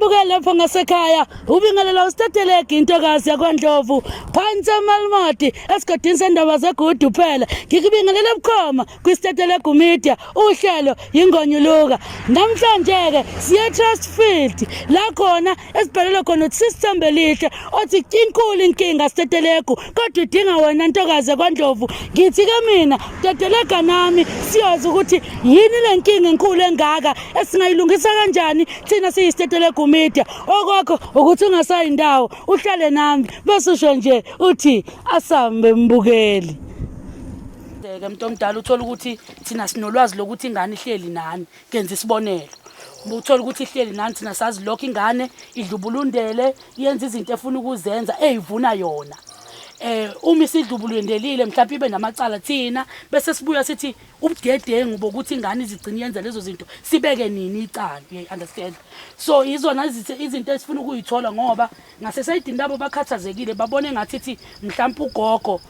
Mbukela lapha ngasekhaya ubingelela usitateleka intokazi yakwaNdlovu phansi eMalimoti esigodini sendaba zegudu phela ngikubingelela bukhoma kwisitateleka media uhlelo ingonyuluka namhlanje ke siye Trust Field la khona esibhalelwe khona uSisithembe lihle othi inkulu inkinga sitateleka kodwa udinga wena ntokazi yakwaNdlovu ngithi ke mina teteleka nami siyoza ukuthi yini lenkinga enkulu engaka esingayilungisa kanjani thina siyisiteteleka media okwakho ukuthi ungasayindawo uhlale nami bese usho nje uthi asambe mbukeli ke umuntu omdala uthola ukuthi thina sinolwazi lokuthi ingane ihleli nani kenza isibonelo uthola ukuthi ihleli nani thina sazi lokho ingane idlubulundele yenza izinto efuna ukuzenza eyivuna yona uma isidlubulundelile mhlawumbe ibe namacala thina bese sibuya sithi ubudedengu bokuthi ingane izigcina yenza lezo zinto sibeke nini icala you understand so izona izinto esifuna ukuyithola ngoba ngasesayidini labo bakhathazekile babone ngathi mhlawumbe ugogo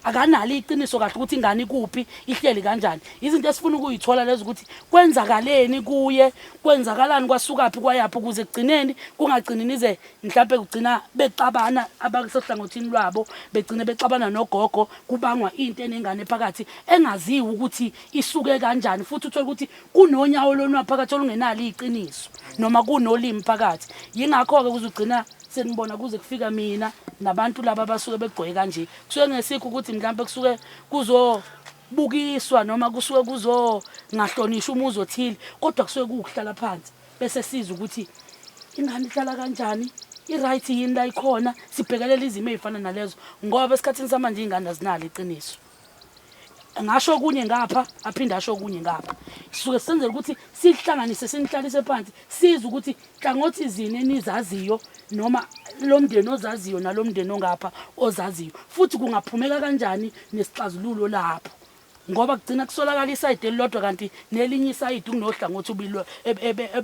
akanalo iqiniso kahle ukuthi ingane kuphi ihleli kanjani izinto esifuna ukuyithola lezo ukuthi kwenzakaleni kuye kwenzakalani kwasukaphi kwayaphi ukuze kugcineni kungagcini nize mhlawumbe kugcina bexabana abakusohlangothini lwabo begcine bexabana nogogo kubangwa into enengane phakathi engaziwi ukuthi isuke kanjani futhi uthola ukuthi kunonyawo lonwa phakathi olungenalo iqiniso noma kunolimi phakathi yingakho ke kuzugcina senibona kuze kufika mina nabantu laba basuke begcoye kanje kusuke ngesikho ukuthi mhlawumbe kusuke kuzobukiswa noma kusuke kuzo ngahlonishwa umuzi othile kodwa kusuke kuhlala phansi bese siza ukuthi ingane ihlala kanjani iright yini la ikhona sibhekelela izimo ezifana nalezo ngoba esikhathini samanje ingane azinalo iqiniso ngasho kunye ngapha aphinda asho kunye ngapha sisuke senzele ukuthi sihlanganise sinihlalise phansi siza ukuthi hlangothi izini enizaziyo noma lo mndeni ozaziyo nalo mndeni ongapha ozaziyo futhi kungaphumeka kanjani nesixazululo lapho ngoba kugcina kusolakala isayide elilodwa kanti nelinye isayide kunohlangothi ubilwe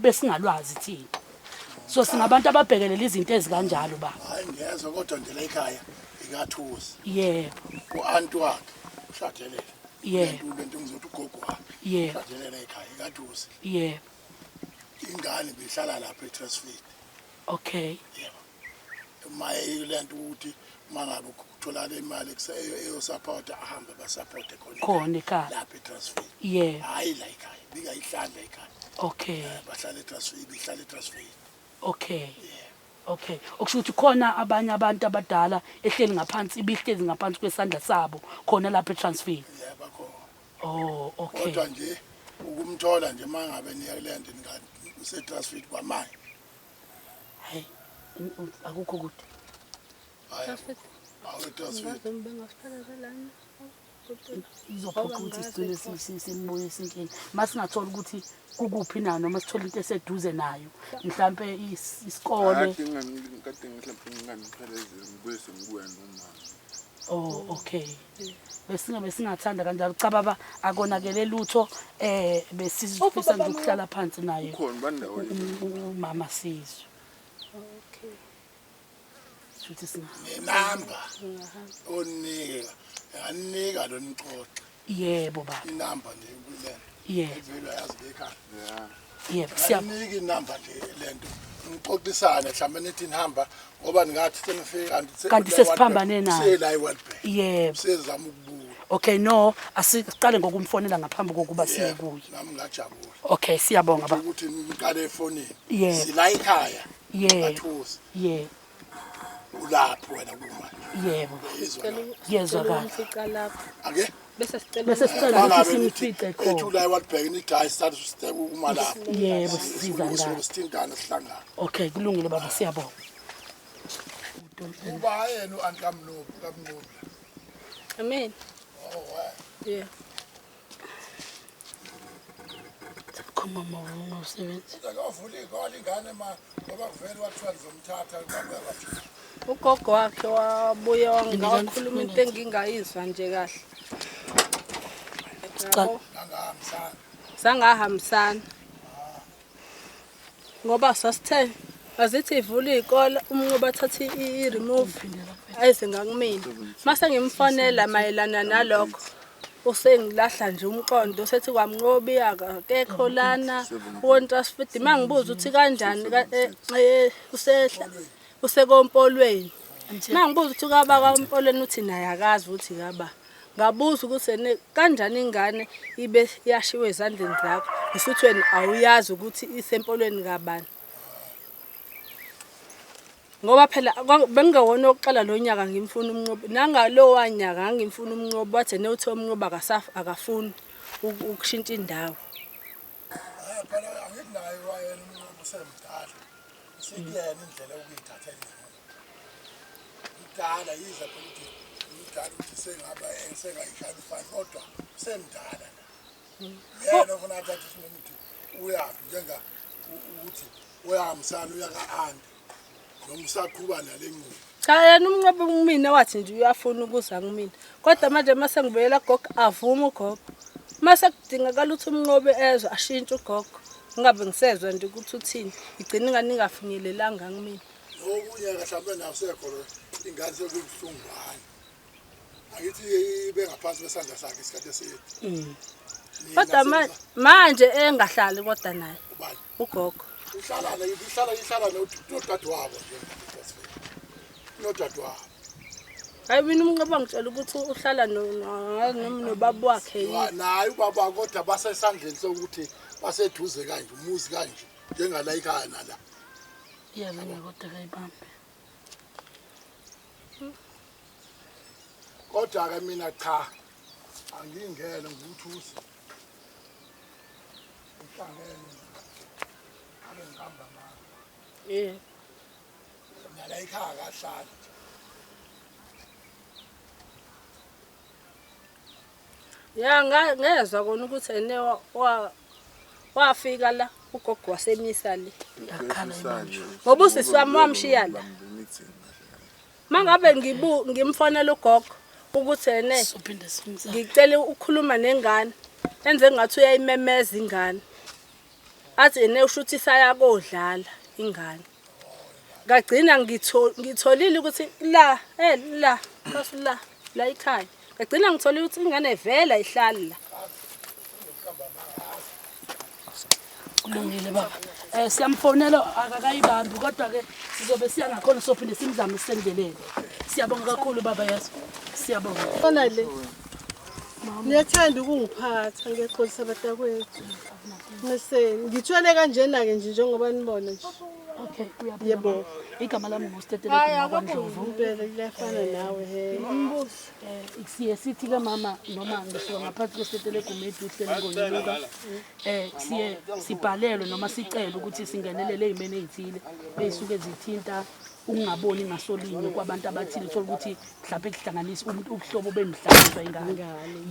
besingalwazi thina so singabantu ababhekelela izinto ezikanjalo baba hayi ngiyezwa kodwa nje la ekhaya ikathusi yebo uantu wakhe ushadelela yebo lento ngizothi ugogo wakhe yebo ushadelela ekhaya ikathusi yebo ingane behlala lapha eTrust Field okay yebo maye lento ukuthi mangabe ukuthola le imali eyosupport ahambe basupport khona ekhaya lapha eTrust Field yebo hayi la ekhaya bikayihlandla ekhaya okay bahlala eTrust Field bihlala eTrust Field okay okay okusho ukuthi khona abanye abantu abadala ehleli ngaphansi ibihlezi ngaphansi kwesandla sabo khona lapha eTransfer yebo khona oh okay kodwa nje ukumthola nje mangabe niyakulenda ingane useTransfer kwamanje hey akukho kude awuTransfer izophoqa ukuthi sigcine simbuye sinkinga masingathola ukuthi kukuphi na noma sithola into eseduze nayo mhlambe isikole kade mhlawumbe ingane phelezile ngibuye sengibuya noma oh okay besingathanda kanjalo cha baba akonakele lutho besifisa nje ukuhlala phansi naye khona bandawo umama sizwe okay futhi inamba onika anika lo nixoxa yebo baba inamba nje kulena yebo vele yazi ekhaya yebo siyanika inamba nje lento ngixoxisane mhlawumbe nithi nihamba ngoba ningathi senifika kanti sesiphambane nayo sela iWorld Bank yebo sezama ukubuka okay no asiqale ngokumfonela ngaphambi kokuba siye kuye nami ngajabula okay siyabonga baba ukuthi niqale efonini yebo sila ekhaya yebo yebo ulapho wena kuma yebo yezwa kahle ake bese sicela ukuthi simfice khona ethula iWorld Bank nithi hayi start step uma lapho yebo siza ngani sithintana sihlangana okay kulungile baba siyabonga uba yena uAnkamnobu kaMnqobla amen oh yeah khoma mama usebenza akavula igoli ingane ngoba kuvela wathiwa ngizomthatha kwabathi ugogo wakhe wabuye wangakhuluma into engingayizwa nje kahle sangahambisana ngoba sasithe azithi ivula izikole umnqoba athatha i-remove ayize ngakumina mase ngimfonela mayelana nalokho usengilahla nje umqondo sethi kwamnqobi akekho lana uNtrustfeed mangibuza uthi kanjani usekompolweni mangibuza uthi kaba kampolweni uthi naye akazi uthi kaba ngabuza ukuthi kanjani ingane ibe yashiwe ezandleni zakho usuthi wena awuyazi ukuthi isempolweni kabani ngoba phela bengawona oqala lo nyaka ngimfuna umnqobi nangalo wanyaka ngimfuna umnqobi wathi uthi umnqobi akafuni ukushintsha indawo phela angikunayo wayena umnqobi usemdala sikuyena indlela ukuyithatha idala yiza phela ukuthi idala ukuthi sengaba engayishayifani kodwa semdala yena ufuna athathe isinqumo ukuthi uyaphi njenga ukuthi uyamsana uyaka-anti noma usaqhuba nale nqubo cha yena umnqobi kumina wathi nje uyafuna ukuza kumina kodwa manje mase ngibuyela gogo avuma ugogo mase kudingakala ukuthi umnqobi ezwe ashintshe ugogo ngabe ngisezwe nje ukuthi uthini igcina ingane ingafinyelelanga kumina okunye mhlawumbe nasekho ingane sekubuhlungwane akithi ibe ngaphansi kwesandla sakhe isikhathi eside kodwa manje engahlali kodwa naye ugogo ihlala nodadewabo nodadewabo hayi mina umnqobi ngitshela ukuthi uhlala nobaba wakhe naye ubaba kodwa basesandleni sokuthi baseduze kanje umuzi kanje njengala ekhaya nala iyabona kodwa kayibambe kodwa ke mina cha angingene nguthusi uhlangene abe ngihamba manje nala ekhaya kahlala ya ngezwe kona ukuthi ene wafika la ugogo wasemisa le yakhala imanje ngoba usisi wami wamshiya la mangabe ngimfonela ugogo ukuthi ene sophinde simza ngicela ukukhuluma nengane enze ngathi uyayimemeza ingane athi ene ushuthi sayakodlala ingane ngagcina ngitholile ukuthi la la ekhaya ngagcina ngitholile ukuthi ingane vela ihlala la kulungile baba siyamfonela akakayibambi kodwa ke sizobe siya ngakhona sophinde simzame sisendelele siyabonga kakhulu baba yazi siyabonga khona le niyathanda ukungiphatha ngexolisa abatakwethu mase ngithwele kanjena ke nje njengoba nibona nje okay yebo igama lami ngustetele kwaNdlovu impela kuyafana nawe he siye sithi ke mama noma ngisuka ngaphansi kwestetele gumedi uhleli ngonyuluka siye sibhalelwe noma sicela ukuthi singenelele ezimene ezithile beyisuke zithinta ungaboni ngasolinye kwabantu abathile uthola ukuthi mhlawumbe kuhlanganisa umuntu ubuhlobo bemhlangano ingane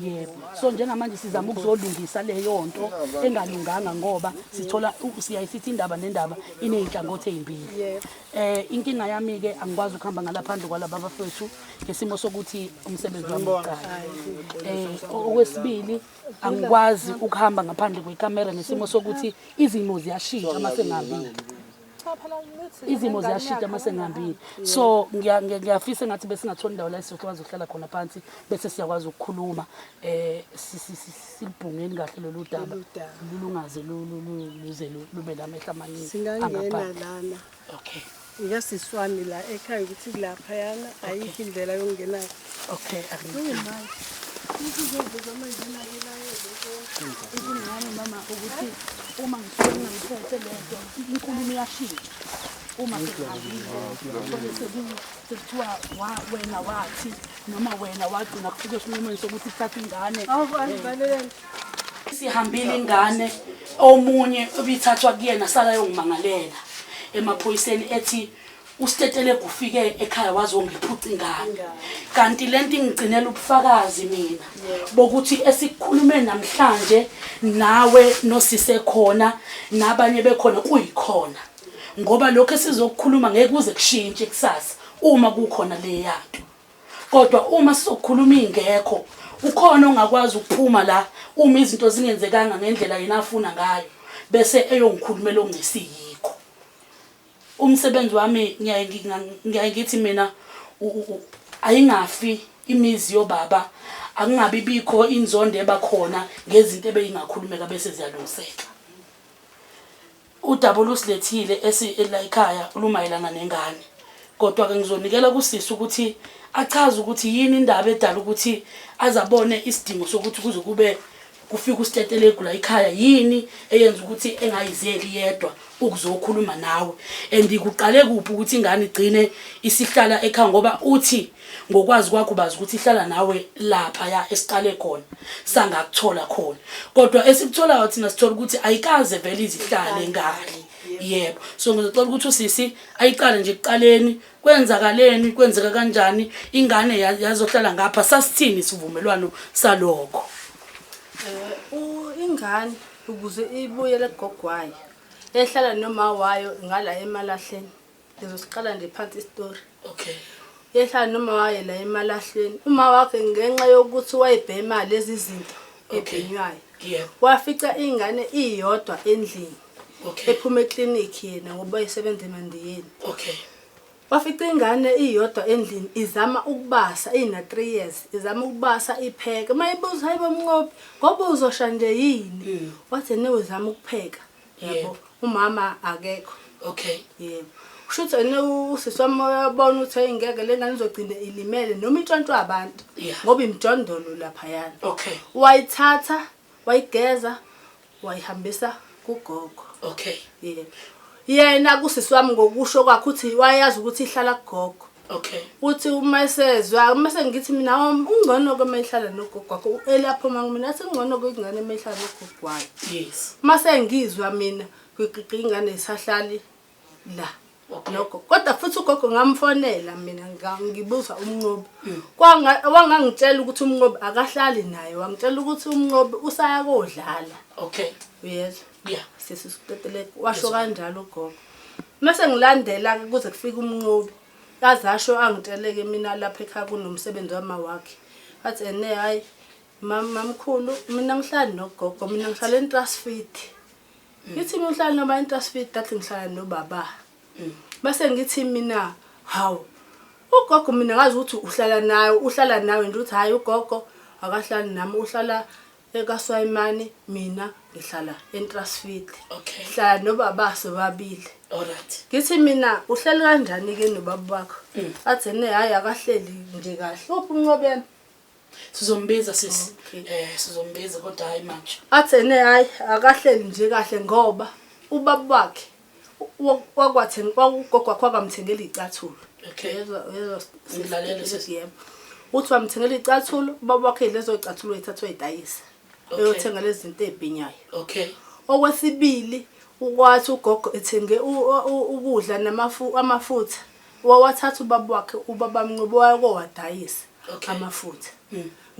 yebo so njengamanje sizama ukuzolungisa leyo nto engalunganga ngoba sithola siyayisithi indaba nendaba ineyinhlangothi ezimbili inkinga yami ke angikwazi ukuhamba ngalaphandle kwalaba bafethu ngesimo sokuthi umsebenzi wami uqala okwesibili angikwazi ukuhamba ngaphandle kwekamera ngesimo sokuthi izimo ziyashintsha mase ngihambile izimo ziyashintsha mase ngihambile so ngiyafisa ngathi bese singathola indawo la sizokwazi ukuhlala khona phansi bese siyakwazi ukukhuluma silibhungeni kahle lolu daba lulungaze luze lube lamehla amaningi singangena lana okay ngiyasiswami la ekhaya ukuthi lapha yana ayikho indlela yokungena okay ingane mama ukuthi uma ngisuke ngiphethe lento inkulumo iyashintsha uma sekuhambile sekuthiwa wena wathi noma wena wagcina kufike esinqumweni sokuthi sithathe ingane sihambile ingane omunye obithathwa kuyena sala yongimangalela emaphoyiseni ethi ustetele kufike ekhaya wazongiphuca ingane kanti lento ingigcinela ubufakazi mina bokuthi esikhulume namhlanje nawe nosise khona nabanye bekhona kuyikhona ngoba lokho esizokukhuluma ngeke kuze kushintshe kusasa uma kukhona le yanto kodwa uma sizokhuluma ingekho ukhona ongakwazi ukuphuma la uma izinto zingenzekanga ngendlela yena afuna ngayo bese eyongikhulumela ongesiyikho umsebenzi wami ngiyaye ngithi mina ayingafi imizi yobaba akungabi bikho inzondo ebakhona ngezinto ebeyingakhulumeka bese ziyalungiseka. Udaba olusilethile la ekhaya lumayelana nengane, kodwa ke ngizonikela kusisi ukuthi achaze ukuthi yini indaba edala ukuthi azabone isidingo sokuthi kuze kube kufika usitetelegu la ekhaya, yini eyenza ukuthi engayizeli yedwa ukuzokhuluma nawe, andikuqale kuphi ukuthi ingane igcine isihlala ekhaya, ngoba uthi ngokwazi kwakho bazi ukuthi ihlala nawe lapha ya esiqale khona sangakuthola khona, kodwa esikuthola thina sithola ukuthi ayikaze vele izihlale ngale. Yebo, so ngizocela ukuthi usisi ayiqale nje ekuqaleni, kwenzakaleni, kwenzeka kanjani, ingane yazohlala ngapha, sasithini isivumelwano salokho. Ingane ukuze ibuyele egogwayo ehlala noma wayo ngala emalahleni, ngizosiqala nje phansi istory. Okay. Yehlala noma wayo la emalahleni, uma wakhe ngenxa yokuthi wayibhema lezi zinto ebhenywayo. Yebo. Wafica ingane iyodwa endlini. Okay. Ephuma eclinic yena ngoba isebenza eMandiyeni. Okay. Wafica ingane iyodwa endlini izama ukubasa, ina 3 years, izama ukubasa ipheka. Mayibuza hayibo Mnqobi, ngoba uzosha nje yini? Wathi ne uzama ukupheka. Yebo. Umama akekho. Okay. Yebo. Ushuthi usisi wami uyabona ukuthi ayingeke lengane izogcina ilimele noma intshontsho abantu ngoba imjondolo lapha yana. Okay. Wayithatha, wayigeza, wayihambisa kugogo. Okay. Yebo. Yena kusisi wami ngokusho kwakhe uthi wayazi ukuthi ihlala kugogo. Okay. Uthi uma esezwa, mase ngithi mina ungcono ke mayihlala nogogo wakho elapho mangimina athi ngcono ke ingane mayihlala nogogo wayo. Yes. Mase ngizwa mina kwiqiqi ingane isahlali la. Lokho kodwa futhi ugogo ngamfonela mina ngibuza uMnqobi. Wangangitshela ukuthi uMnqobi akahlali naye, wangitshela ukuthi uMnqobi usaya kodlala. Okay. Uyezwa? Yeah. Sesisiteteleke washo kanjalo ugogo. Mase ngilandela kuze kufike uMnqobi. Kazasho angitsheleke mina lapha ekhaya kunomsebenzi wama wakhe. Athi ene hayi mamkhulu mina ngihlala nogogo, mina ngihlala eNtrustfeed. Ngithi mina ngihlala noma eNtrustfeed athi ngihlala nobaba. Mase ngithi mina hawu ugogo mina ngazi ukuthi uhlala nawe nje uthi hayi ugogo akahlali nami, uhlala eKaSwayimani, mina ngihlala eNtrustfeed. Okay. Hlala nobaba sobabili. Alright. Ngithi mina uhleli kanjani ke nobaba wakho? Athi ne hayi akahleli nje kahle. Uphi uNqobeni? Sizombiza sisi. Sizombiza kodwa hayi manje. Athi ne hayi akahleli nje kahle ngoba ubaba wakhe wakwathi ugogo wakho akamthengela icathulo. Okay. Yezwa Ngilalela sisi. yebo. Uthi wamthengela icathulo, ubaba wakhe lezo icathulo ethathwe idayisa. Eyothenga lezi zinto ezibhinyayo. Okay. Okwesibili ukwathi ugogo ethenge ukudla amafutha. Wawathatha ubaba wakhe, ubaba Mnqobi wayakowadayisa amafutha.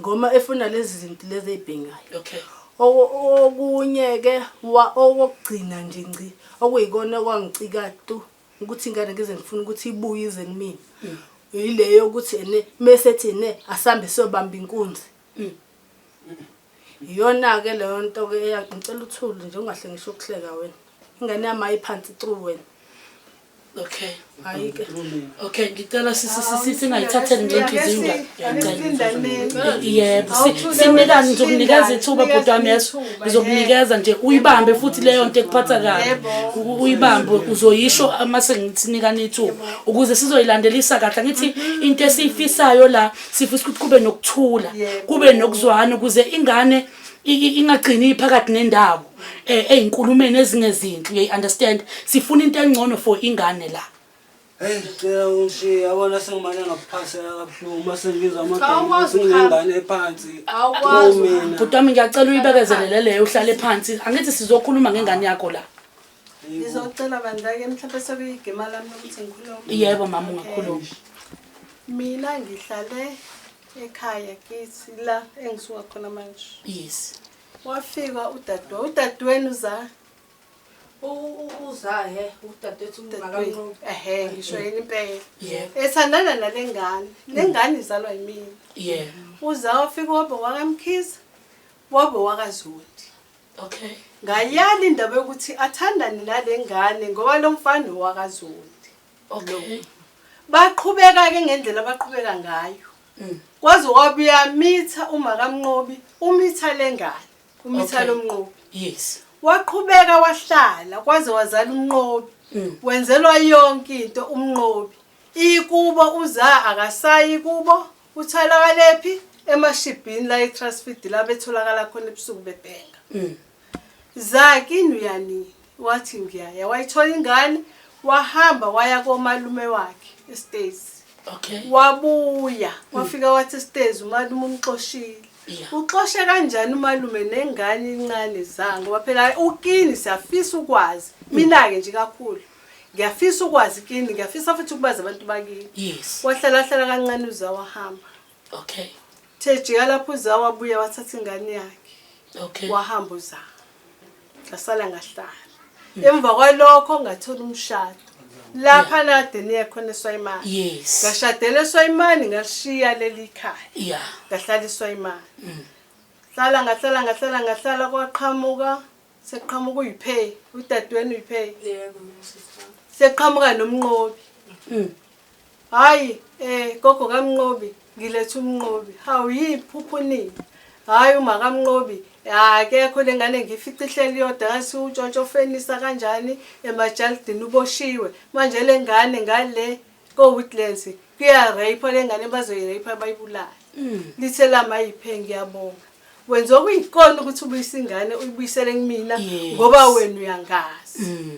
Ngoma efuna lezi zinto lezi ezibhingayo. Okay. Okunye ke okugcina nje ngci okuyikona kwangicika tu ukuthi ingane ngize ngifuna ukuthi ibuye ize kimi. Yileyo ukuthi ene mesethi ne asambe sobamba inkunzi. Iyona ke leyo nto ke ngicela uthuli nje ungahle ngisho ukuhleka wena. Ingane yami ayiphansi through wena. Okay. Ayike. Okay, ngicela singayithatheli ngenhliziyo yebo, sinikani ngizokunikeza ithuba bhuti wami yeso, ngizokunikeza nje uyibambe futhi leyo nto ekuphatha kabi, uyibambe uzoyisho amase ngithinikani ithuba ukuze sizoyilandelisa kahle. Ngithi into esiyifisayo la sifisa ukuthi kube nokuthula, kube nokuzwana ukuze ingane ingagcini iphakathi nendawo eyinkulumeni ezingezinhle. You understand? Sifuna into engcono for ingane la. Hey, ngicela ungishiye yabona sengimane ngaphasela kabuhlungu mase ngizwa amagama ngingane ephansi. Awukwazi mina. Bhuti wami ngiyacela uyibekezelele leyo uhlale phansi. Angithi sizokhuluma ngengane yakho la. Ngizocela bandake mhlawumbe sekuyigema lami ukuthi ngikhulume. Yebo mama ungakhuluma. Mina ngihlale ekhaya kithi la engisuka khona manje. Yes. Wafika udadewenu uza uzahe udadewethu uMnqobi. ngisho yini impela. Yebo. Ethandana nalengane. Lengane izalwa yimina. Yebo. Uza wafika wabe wakamkhiza, wabe wakaZondi. Okay. Ngayala indaba yokuthi athandane nalengane ngoba lo mfana wakaZondi. Okay. Baqhubeka ke ngendlela abaqhubeka ngayo. kwaze wabuya mitha uma kaMnqobi umitha lengane umitha Okay. lomnqobi Yes. waqhubeka wahlala kwaze wazala uMnqobi wenzelwa yonke into uMnqobi ikubo uza akasayi kubo uthalakalephi emashibhini la eTransfid la betholakala khona ebusuku bebhenga zakini uyani wathi ngiyaya wayithola ingane wahamba waya komalume wakhe eStates Okay. wabuya wafika wathi eStates umalume umxoshile Yeah. uxoshe kanjani umalume nengane incane zanga ngoba phela ukini siyafisa ukwazi mina ke nje kakhulu ngiyafisa ukwazi kini ngiyafisa futhi ukubaza abantu bakini Yes. wahlala kancane uza wahamba Okay. thejika lapho uza wabuya wathatha ingane yakhe Okay. wahamba uza ngasala ngahlala emva kwalokho ngathola umshado lapha nade niye khona eSwayimani Yes. ngashadela eSwayimani ngashiya leli khaya Yeah. ngahlala eSwayimani ngahlala kwaqhamuka seqhamuka uyiPay udadewenu uyiPay seqhamuka noMnqobi hayi gogo kaMnqobi ngilethe uMnqobi hawu yiphuphu nini hayi uma kaMnqobi akekho lengane ngifica ihleli yodwa ngasi utshontsho fenisa kanjani emajalidini uboshiwe manje lengane ngale ko Woodlands kuya rape lengane bazoyirape abayibulala lithe lama yiPay ngiyabonga wenza okuyikona ukuthi ubuyisa ingane uyibuyisele kumina ngoba wena uyangazi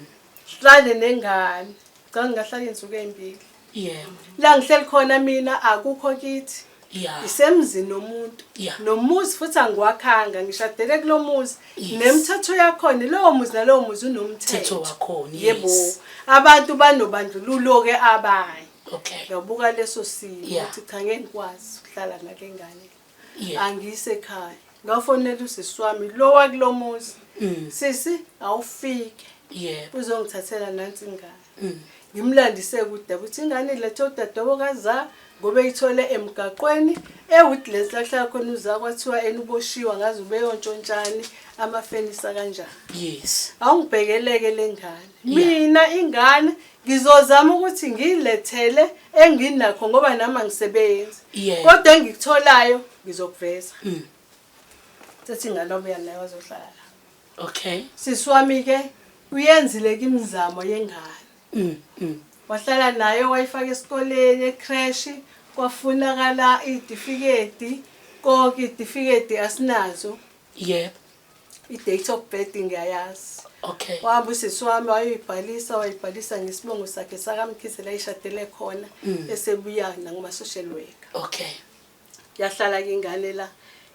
hlale nengane ngingahlala insuku ezimbili Yeah. la ngihleli khona mina akukho kithi Yeah. isemzini nomuntu Yeah. nomuzi futhi angiwakhanga ngishadele kulomuzi Yes. nemithetho yakhona lowo muzi nalowo muzi Mthetho unomthetho wakhona. yebo Yes. abantu banobandlululo ke abanye Okay. yabuka leso simo Yeah. ukuthi cha ngeke ngikwazi ukuhlala ngale ngane Yeah. angiyise ekhaya ngafonela usisi wami lo wakulomuzi sisi awufike Yeah. uzongithathela nansi ingane ngimlandise kude ukuthi ingane lethe udadobo kaza ngoba eyithole emgaqweni eWoodlands lahlala khona uza kwathiwa enuboshiwa ngaze ubeyontshontshanani amafenisa kanjani Yes. awungibhekeleke lengane mina ingane ngizozama ukuthi ngilethele enginakho ngoba nami ngisebenza Yeah. kodwa engikutholayo ngizokuveza sethi ingane obuya nayo wazohlala Okay. sisiwami ke uyenzile kimizamo yengane wahlala nayo wayifaka esikoleni ecrash kwafunakala idifikedi konke idifikedi asinazo Yeah. idate of birth ngiyayazi Okay. wahamba usisi wami wayibhalisa ngesibongo sakhe sakamkhisi la ishadele khona esebuya ngama-social worker Okay. yahlala ke ingane la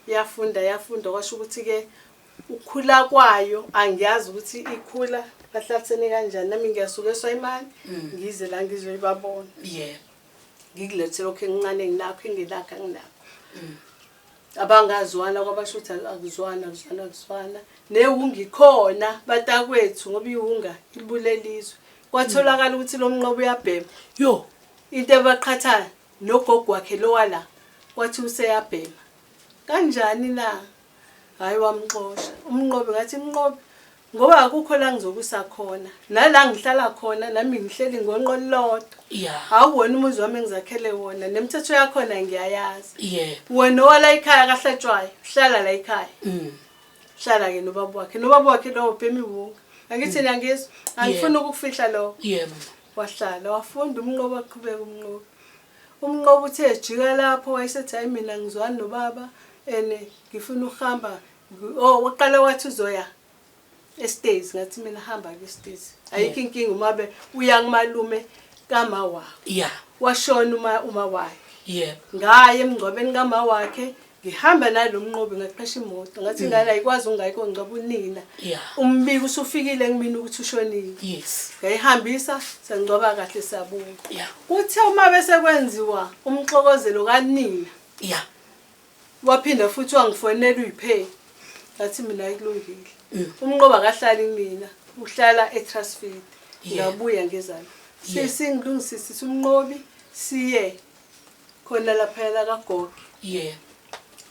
yafunda kwasho ukuthi ke ukhula kwayo angiyazi ukuthi ikhula bahlathene kanjani nami ngiyasuka eSwayimani ngize la ngizoyibabona Yeah. ngikulethe lokho engincane nginakho enginakho abangazwana kwabasho ukuthi akuzwana newungikhona batakwethu ngoba ihunga ibulelizwe kwatholakala ukuthi lo mnqobo uyabhema Yo. into ebaqhatha nogogo wakhe lo wala wathi useyabhema kanjani na hayi wamxosha umnqobi ngathi mnqobi ngoba akukho la ngizokusa khona nala ngihlala khona nami ngihleli ngonqolo lodwa Yeah. awuwona umuzi wami engizakhele wona nemithetho yakhona ngiyayazi Yeah. wena wala ekhaya kahlatshwayo hlala la ekhaya hlala ke nobaba wakhe lo ubhemi wonke angithi ngiyangizwa angifuni ukufihla lo Yeah. wahlala wafunda umnqobo aqhubeka umnqobo uthe jika lapho wayesethi hayi mina ngizwana nobaba ngifuna ukuhamba waqala wathi uzoya eStates ngathi mina hamba ke eStates ayikho inkinga umabe uya kumalume kama wakhe Yeah. washona uma wakhe Yeah. ngaye emngcwabeni kama wakhe ngihamba nalomnqobi ngaqhesha imoto ngathi ngala ayikwazi ungayikho ngicaba unina Yeah. umbiko usufikile kumina ukuthi ushonile Yes. ngayihambisa sengcoba kahle sabunga Yeah. uthe uma bese kwenziwa umxokozelo kanina Yeah. waphinda futhi wangifonela uyiPay ngathi mina ayikulungile umnqoba akahlali kumina uhlala eTransfid ngabuya ngezalo sesingilungisisa umnqobi siye khona lapha la kagogo Yeah.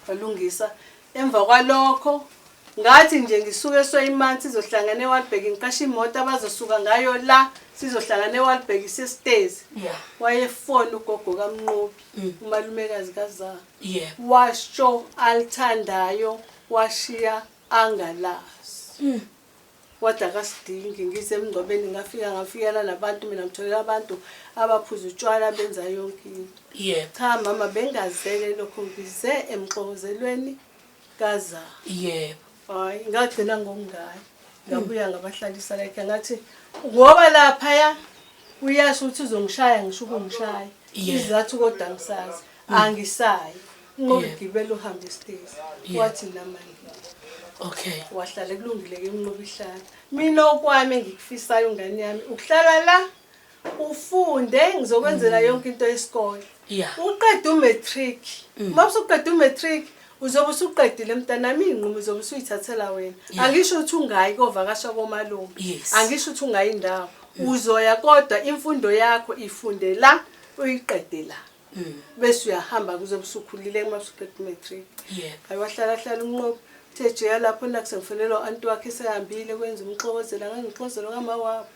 walungisa emva kwalokho ngathi nje ngisuke eSwayimani sizohlangana eWalberg ngiqasha imoto abazosuka ngayo la sizohlangana eWalberg sesitezi Yeah. wayefona ugogo kaMnqobi umalumekazi kaZara Yeah. washo alithandayo washiya angalazi wathi akasidingi ngisemngcwabeni ngafikela nabantu mina ngitholela abantu abaphuza utshwala benza yonke into Yeah. cha mama bengazele lokho ngize emxokozelweni kaZara Yeah. hayi ngagcina ngokungayi ngabuya ngabahlalisa like ngathi ngoba lapha uyasho ukuthi uzongishaya ngisho ukungishaya Yeah. izathu kodwa ngisazi angisayi ngoba Yeah. igibela uhambe esitezi Yeah. wathi namanje Okay. wahlala kulungile ke inqobo ihlala mina okwami engikufisayo ngane yami ukuhlala la ufunde ngizokwenzela yonke into yesikole Yeah. uqeda umatric mawusuqeda umatric uzobe usuqedile mntanami inqumo uzobe usuyithathela wena Yeah. angisho ukuthi ungayi kovakasha komalume Yes. angisho ukuthi ungayi indawo uzoya kodwa imfundo yakho ifunde la uyiqede la bese uyahamba kuzobe usukhulile mawusuqeda umatric Yeah. ayiwahlala hlala umnqobo thejeya lapho nakusengifonelwa anti wakhe esehambile kwenza umxokozela ngangixozela kama wabo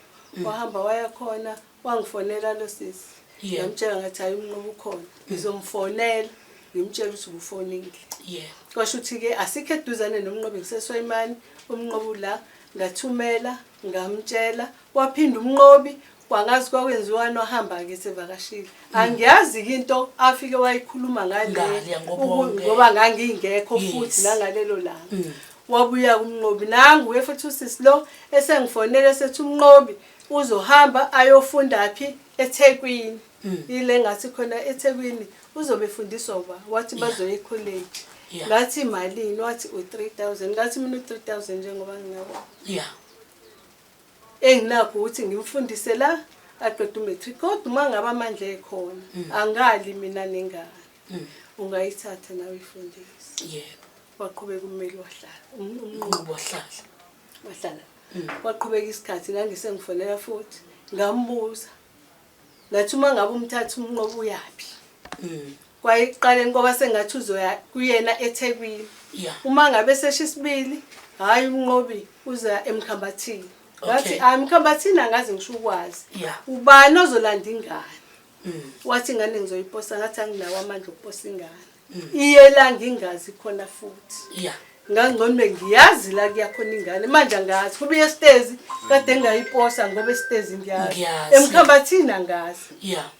wahamba waya khona wangifonela lo sisi Yeah. ngamtshela ngathi hayi umnqobo ukhona ngizomfonela ngimtshela ukuthi ubufonile Yeah. kwasho ukuthi ke asikho eduzane nomnqobo ngiseswayimani umnqobo la ngathumela ngamtshela waphinda umnqobi kwangazi kwakwenziwani wahamba ke sevakashile angiyazi into afike wayikhuluma ngale Ngale, ngobonke. ngoba ngangingekho Yes. futhi nangalelo langa wabuya kumnqobi nangu futhi usisi lo esengifonele sethi umnqobi uzohamba ayofunda phi eThekwini ile ngathi khona eThekwini uzobe efundiswa uba wathi bazoya ecollege Yeah. ngathi imalini wathi u3000 ngathi mina u3000 njengoba ngingabo Yeah. enginakho ukuthi ngimfundise la aqeda umatric kodwa uma ngaba amandla ekhona angali mina nengane ungayithatha nawe ifundise Yeah. waqhubeka ummeli wahlala Unqubo hlala. wahlala waqhubeka isikhathi ngangisengifonela futhi ngambuza ngathi uma ngabe umthatha umnqobo uyapi kwayiqale ngoba sengathi uzoya kuyena eThekwini Yeah. uma ngabe seshisibili hayi umnqobi uza eMkhambathini ngathi Okay. eMkhambathini angaze ngisho ukwazi Yeah. ubani ozolanda ingane wathi ingane ngizoyiposa ngathi anginawo amandla okuposa ingane iye la ngingazi khona futhi Yeah. ngangcono bengiyazi la kuyakhona ingane manje angazi kuba yesitezi kade ngayiposa ngoba esitezi ngiyazi Ngiyazi. eMkhambathini angazi Yeah.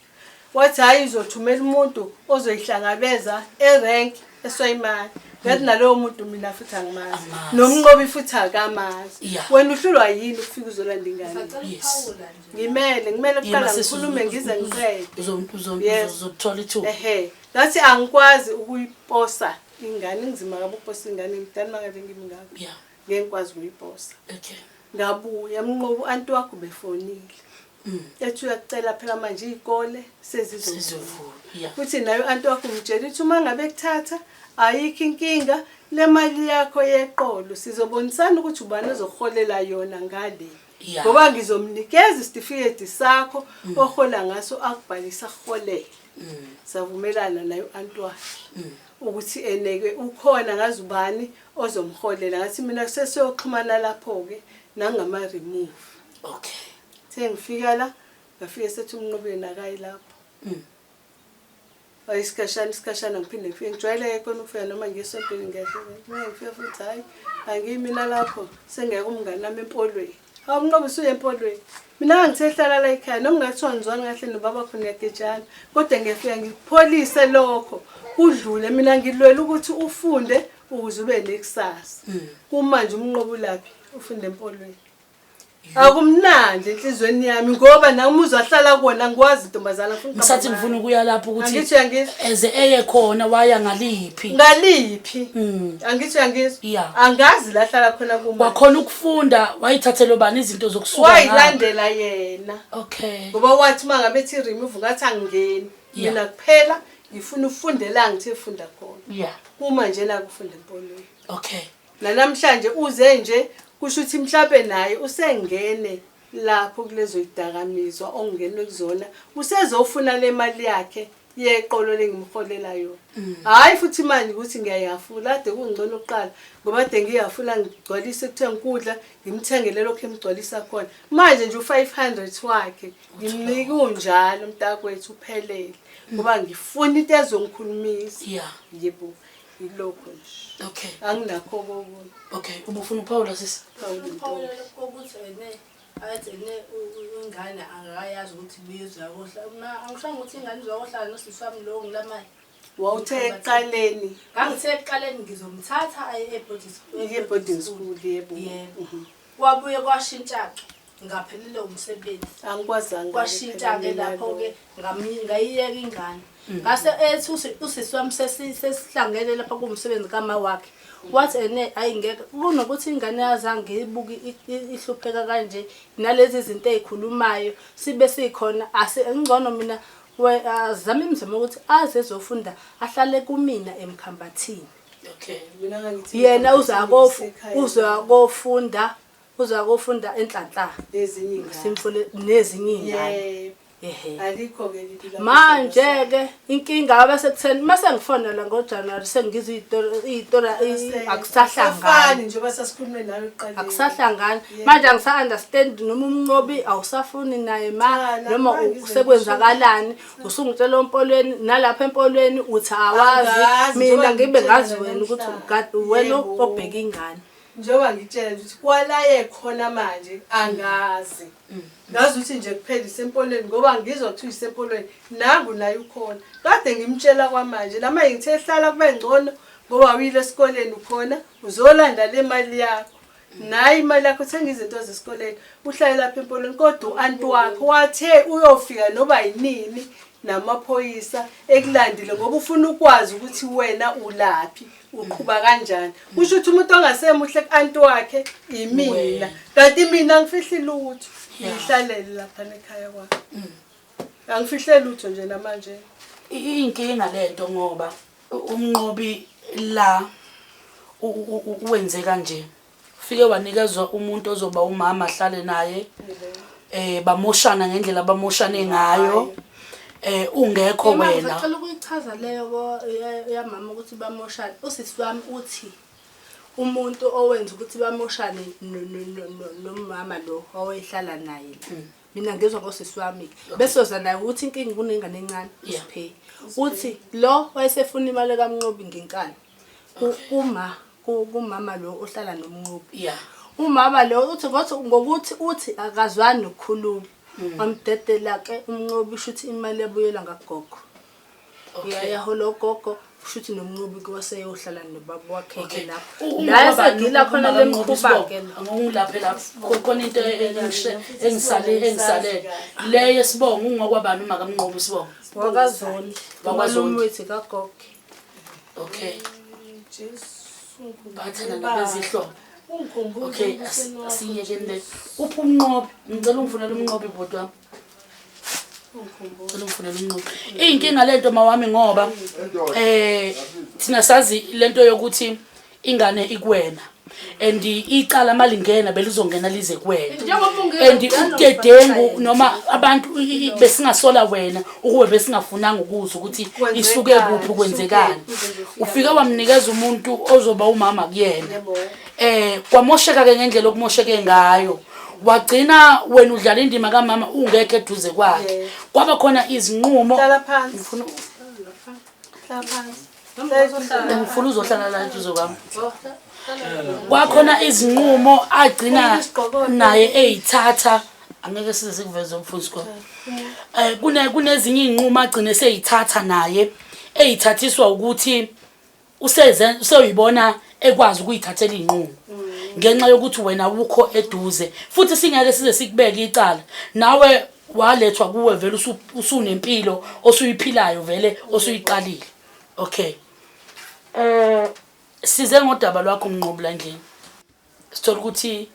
wathi hayi izothumela umuntu ozoyihlangabeza erank eSwayimani ngathi nalowo muntu mina futhi angimazi Amazi. nomnqobi futhi akamazi Yeah. wena uhlulwa yini ukufika uzolanda ingane Yes. ngimele kuqala ngikhulume ngize ngiqede Yes. Uzothola ithuba. ehe ngathi angikwazi ukuyiposa ingane ngizima kabi ukuposa ingane ngidani makabe ngimngaka Yeah. ngekwazi ukuyiposa Okay. ngabuya umnqobo anti wakho befonile ethi uyacela phela manje izikole sezizovula Sizovula. Yeah. futhi nayo anti wakho umtshela ukuthi uma ngabe kuthatha ayikho inkinga le mali yakho yeqolo sizobonisana ukuthi ubani ozoholela yona ngale Yeah. ngoba ngizomnikeza isitifiketi sakho ohola ngaso akubhalisa kuholele savumelana nayo anti wakhe ukuthi eneke ukhona ngazi ubani ozomholela ngathi mina sesiyoxhumana lapho ke nangama remove Okay. sengifika la ngafike sethi umnqobeni akayi lapho isikashana ngiphinde ngifike ngijwayeleke khona ukufika noma ngesontweni ngiyafika futhi hayi angimina lapho sengeke umngane nami empolweni hawu umnqobi usuye empolweni mina ngithe la ekhaya noma ngathiwa ngizwana kahle nobaba khona yagejana kodwa ngiyafika ngipholise lokho kudlule mina ngilwela ukuthi ufunde ukuze ube nekusasa kumanje umnqobi laphi ufunde empolweni akumnandi enhlizweni yami ngoba nami uzahlala kona ngikwazi intombazana futhi Ngisathi ngifuna ukuya lapho ukuthi angithi eze eye khona waya ngaliphi. ngaliphi angithi Yeah. angazi la hlala khona kuma Wakhona ukufunda wayithathela bani izinto zokusuka ngapha. wayilandela yena Okay. ngoba wathi mangabe ethi remove ngathi angingeni Yeah. mina kuphela ngifuna ufundela ngithi funda khona Yeah. uma nje la kufunda empolweni Okay. namhlanje uze nje kusho ukuthi mhlawumbe naye usengene lapho kulezo idakamizwa ongenwe kuzona usezofuna le mali yakhe yeqolo lengimholela yona. Hayi futhi manje ukuthi ngiyayafula ade kungcono oqala ngoba ade ngiyafula ngigcwalise kuthenga ukudla ngimthengele lokho emgcwalisa khona. Manje nje u500 wakhe ngimnika unjalo mntakwethu uphelele ngoba ngifuna into ezongikhulumisa. Yeah. Yebo. Yilokho nje. Okay. Anginakho okunye. Okay, ubufuna uPaula sisi? Uphawula lokho ukuthi athi ingane akayazi ukuthi bizwa kohlala. Angisho ukuthi ingane izwa kohlala nosisi wami lo ngilamaye. Wawuthe eqaleni. Ngangithe eqaleni ngizomthatha aye Boarding school yebo. Yebo. Wabuye kwashintsha ngaphelile umsebenzi. Angikwazanga. Kwashintsha ke lapho ke ngayiyeka ingane. Ngase ethi usisi wami sesihlangene lapha kumsebenzi kama wakhe. Wathi ayingeke kunokuthi ingane yazange ibuke ihlupheka kanje nalezi zinto ezikhulumayo sibe sikhona ngcono mina azame imizamo ukuthi aze ezofunda ahlale kumina emkhambathini. Okay. Mina ngithi Yena uzakofunda enhlanhla ezinye ingane. simfule nezinye ingane. Yebo. Alikho ke lithi Manje ke inkinga abase kutheni mase ngifonela ngoJanuary sengiza izitori akusahlangani njengoba sasikhulume nawe eqaleni. akusahlangani manje angisa understand noma umnqobi awusafuni naye noma usekwenzakalani usungitshela empolweni nalapha empolweni uthi awazi mina ngibe ngazi wena ukuthi ugadi wena obheka ingane. Njengoba ngitshela ukuthi kwalaye khona manje angazi. Ngazi ukuthi nje kuphela isempolweni ngoba ngizwa ukuthi isempolweni nangu naye ukhona. Kade ngimtshela kwamanje lama ngithe hlala kube ngcono ngoba uyile esikoleni ukhona uzolanda le mali yakho. Nayi imali yakho thenga izinto zesikoleni uhlale lapha empolweni kodwa uanti wakho wathe uyofika noba yinini namaphoyisa ekulandile ngoba ufuna ukwazi ukuthi wena ulaphi uqhuba kanjani. Kusho ukuthi umuntu ongasemuhle kuanti wakhe imina kanti mina ngifihli lutho ngihlalele lapha ekhaya kwakhe. Angifihle lutho nje namanje. Inkinga lento ngoba umnqobi la uwenze kanje. Ufike wanikezwa umuntu ozoba umama ahlale naye. Bamoshana ngendlela bamoshane ngayo. Ungekho wena. Ngicela ukuyichaza leyo yamama ukuthi bamoshane. Usisi wami uthi umuntu owenza ukuthi bamoshane nomama lo owehlala naye. Mina ngizwa ngosisi wami bese oza naye ukuthi inkingi kunengane encane isiphe. Uthi lo wayesefuna imali kaMnqobi ngenkani. Kumama lo ohlala nomnqobi. Yeah. Umama lo uthi ngokuthi uthi akazwani nokukhuluma. Amdedela ke umnqobi shuthi imali yabuyela ngagogo. Yahola gogo shuthi nomnqobi kwaseyohlala nobaba wakhe lapho. La esegila khona lemkhuba ke ngilaphe lapho khona into engisale le yesibongo ungakwabani uma kaMnqobi sibongo. wakazoni wakwalumi wethu kagogo. Okay. Jesu. Bathana nabezihlobo. Okay, asiyekele uphi umnqobi ngicela ungifunele umnqobi bhodwa wami. Ngicela ungifunele umnqobi. Inkinga lento mawami ngoba thina sazi lento yokuthi ingane ikuwena and icala malingena belizongena lize kuwena and ugedengu noma abantu besingasola wena ukube besingafunanga ukuzwa ukuthi isuke kuphi kwenzekani. Ufike wamnikeza umuntu ozoba umama kuyena. Kwamosheka ke ngendlela okumosheke ngayo. Wagcina wena udlala indima kaMama ungeke eduze kwakhe. Kwaba khona izinqumo. Ngifuna ngifuna uzohlala la eduze kwami. Kwakhona izinqumo agcina naye eyithatha angeke size sikuveze umfundisi kwami. Kunezinye inqumo agcina seyithatha naye eyithathiswa ukuthi useyibona ekwazi ukuyithathela inqumo ngenxa yokuthi wena ukho eduze futhi singeke size sikubeke icala nawe walethwa kuwe vele usunempilo osuyiphilayo vele osuyiqalile. Okay. Size ngodaba lwakho Mnqobi la endlini. Sithola ukuthi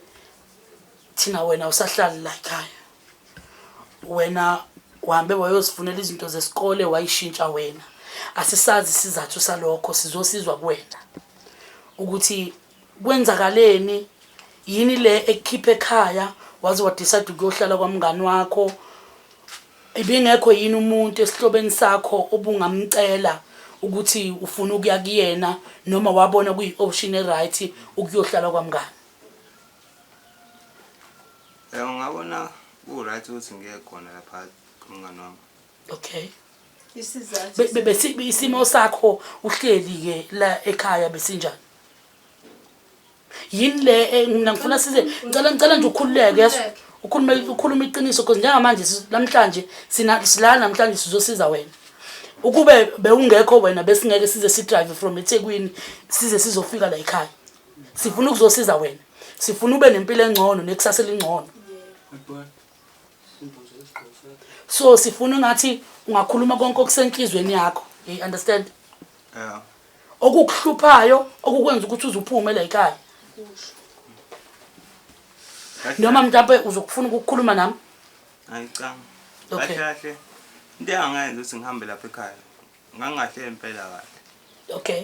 thina wena usahlala la ekhaya. Wena uhambe wayosifunela izinto zesikole wayishintsha wena. Asisazi sizathu salokho sizosizwa kuwena. Ukuthi kwenzakaleni yini le ekhiphe ekhaya waze wa decide ukuyohlala kwamngani wakho Ibingekho yini umuntu esihlobeni sakho obungamcela ukuthi ufuna ukuya kuyena noma wabona kuyi-option right ukuyohlala kwamngani? Ngabona ku-right ukuthi ngiye khona lapha kumngani wami. Okay. Isizathu Isimo sakho uhleli-ke la ekhaya besinjani? Yini le mina ngifuna size ngicela nje ukhululeke yazi ukhuluma iqiniso because njengamanje namhlanje silana namhlanje sizosiza wena. Ukube bewungekho wena besingeke size si drive from eThekwini size sizofika la ekhaya. Sifuna ukuzosiza wena. Sifuna ube nempilo engcono nekusasa elingcono. So sifuna ngathi ungakhuluma konke okusenhlizweni yakho. You understand? Yeah. Okukuhluphayo okukwenza ukuthi uzuphume la ekhaya. Noma mhlawumbe uzokufuna ukukhuluma nami? Ayicanga. Okay. Kahle. Into engangenza ukuthi ngihambe lapha ekhaya. Ngangahle impela kahle. Okay.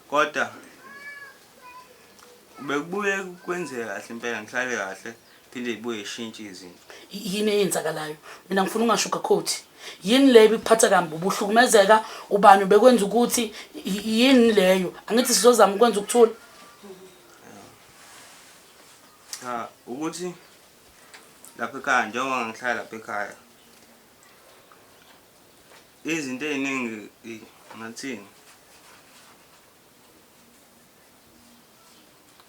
Kodwa bekubuye kwenzeka kahle impela ngihlale kahle phinde ibuye ishintshe izinto. Yini eyenzakalayo? Mina ngifuna ungashuka coat. Yini le bikuphatha kambi ubuhlukumezeka ubani bekwenza ukuthi yini leyo? Angithi sizozama ukwenza ukuthula. Ukuthi lapha ekhaya njengoba ngihlala lapha ekhaya izinto eziningi ngathini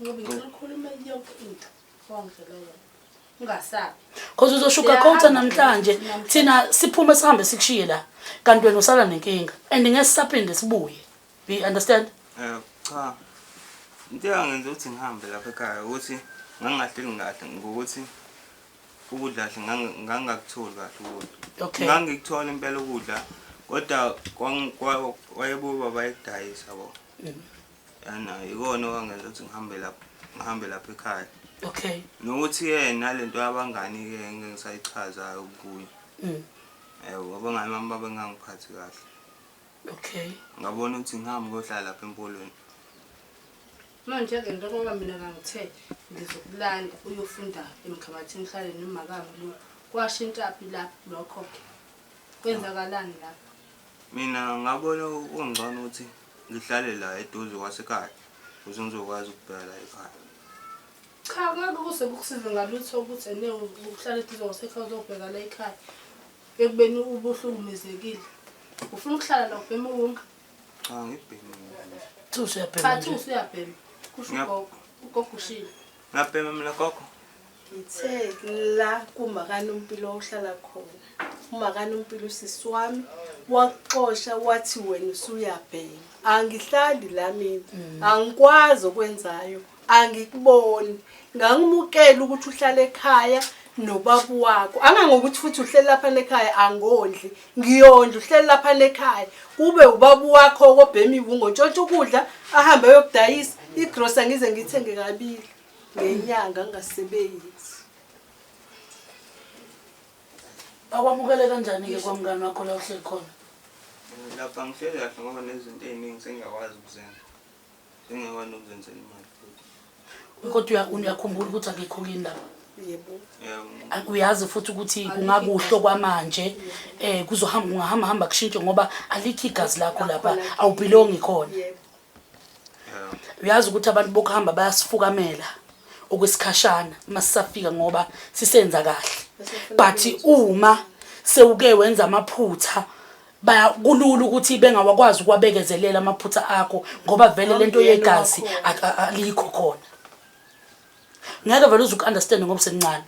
Ngoba ngikhuluma yonke into wangidlela ungasabi. Cause uzoshuka coat namhlanje thina siphume sihambe sikushiye la kanti wena usala nenkinga and ngesisaphinde sibuye. You understand? Cha. Into engangenza ukuthi ngihambe lapha ekhaya ukuthi ngangahleli kahle ngokuthi ukudla ngangakutholi kahle ukudla. Okay. Ngangikuthola impela ukudla kodwa wayebuba bayidayisa yabo. Yana ikona okwangenza ukuthi ngihambe lapha ekhaya. Okay. Nokuthi yena lento yabangani ke ngisayichaza ukuye. Abangani bami babengangiphathi kahle. Okay. Ngabona ukuthi ngihambe ngohlala lapha empolweni. Manje ke ngoba mina ngangithe ngizokulanda uyofunda emkhabathini hlale nomakami lo kwashintsha phi lapho lokho kwenzakalani lapho? Mina ngabona ungcono ukuthi ngihlale la eduze kwasekhaya ukuze ngizokwazi ukubheka la ekhaya. Cha ngeke kusebukusiza ngalutho ukuthi ene ukuhlala eduze kwasekhaya uzobheka la ekhaya ekubeni ubuhlungumezekile. Ufuna ukuhlala la ubhema wonke? Cha ngibhemile. Usuyabhema. Cha usuyabhema. Kusho ugogushile. Ngabhema mina gogo. ngithe la kumakanompilo ohlala khona. Umakanompilo usisi wami waxoxa wathi wena usuyabhema. Angihlali la mina. Angikwazi ukwenzayo. Angikuboni. Ngangimukela ukuthi uhlale ekhaya nobabu wakho. Angangokuthi futhi uhleli lapha ekhaya angondli. Ngiyondla uhleli lapha ekhaya. Kube ubabu wakho obhema ibungo ntshontsha ukudla ahambe ayokudayisa igrosa ngize ngithenge kabili ngenyanga ngasebenzi. Akwamukele kanjani ke kwamngani wakho la uhleli khona? Lapha ngihleli kahle ngoba nezinto eziningi sengiyakwazi ukuzenza. Sengiyakwazi ukuzenzela imali futhi. Kodwa uyakhumbula ukuthi akekho indaba. Yebo. Uyazi futhi ukuthi kungakuhlo kwamanje kuzohamba kushintshe ngoba alikho igazi lakho lapha awubelongi khona. Uyazi ukuthi abantu bokuhamba bayasifukamela okwesikhashana masisafika ngoba sisenza kahle. But uma sewuke wenza amaphutha kulula ukuthi bengawakwazi ukwabekezelela amaphutha akho ngoba vele lento yegazi alikho khona. Ngeke vele uzukunderstand ngoba sencane.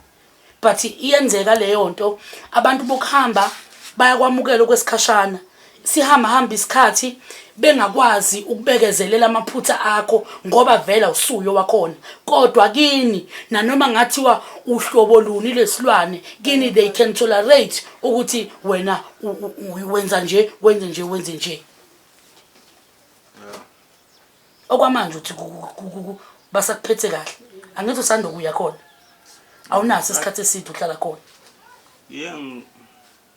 But iyenzeka leyo nto abantu bokuhamba bayakwamukela okwesikhashana. Sihamba isikhathi bengakwazi ukubekezelela amaphutha akho ngoba vela usuyo wakhona. Kodwa kini nanoma ngathiwa uhlobo luni lesilwane kini they can tolerate ukuthi wena wenza nje wenze nje. Okwamanje uthi basakuphethe kahle. Angithi usanda kuya khona. Awunaso isikhathi eside uhlala khona.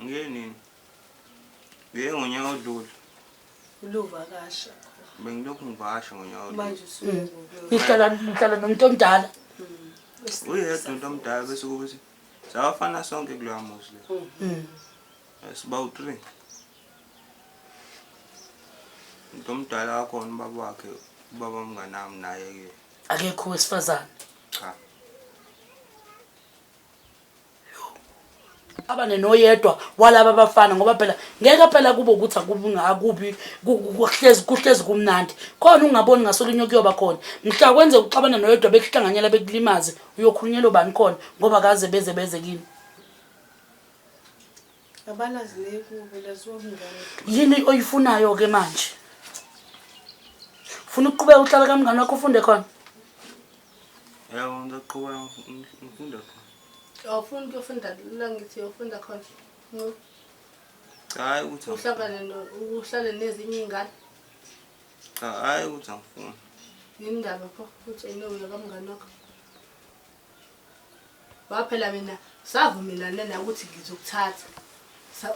Ngiyeni ngonyaka odlule. Uluvakasha. Bengilokhu ngivakasha ngonyaka odlule. Manje usuyengubona. Nihlala nomuntu omdala. Uyedwa umuntu omdala bese ukuthi Sawafana sonke kuloya muzi le. Siba u3. Umuntu omdala wakhona ubaba wakhe, ubaba mnganami naye ke. Akekho wesifazane. Cha. Abane noyedwa walaba abafana ngoba phela ngeke phela kube ukuthi akubi kuhlezi kumnandi khona ungaboni ngasolinye kuyoba khona mhla kwenze uxabana noyedwa bekuhlanganyela bekulimaze uyokhulunyela ubani khona ngoba kaze beze kini abalazi lekube lazobungane yini oyifunayo ke manje ufuna ukuqhubeka uhlala kamngani wakho ufunde khona Yebo ngizoqhubeka ngifunde khona. Awufuni ukufunda la ngithi uyofunda khona. Cha hayi ukuthi Uhlangane uhlale nezinye izingane. cha hayi ukuthi angifuni. Indaba pho uthi uya kamngani wakho. Waphela mina savumelana na ukuthi ngizokuthatha.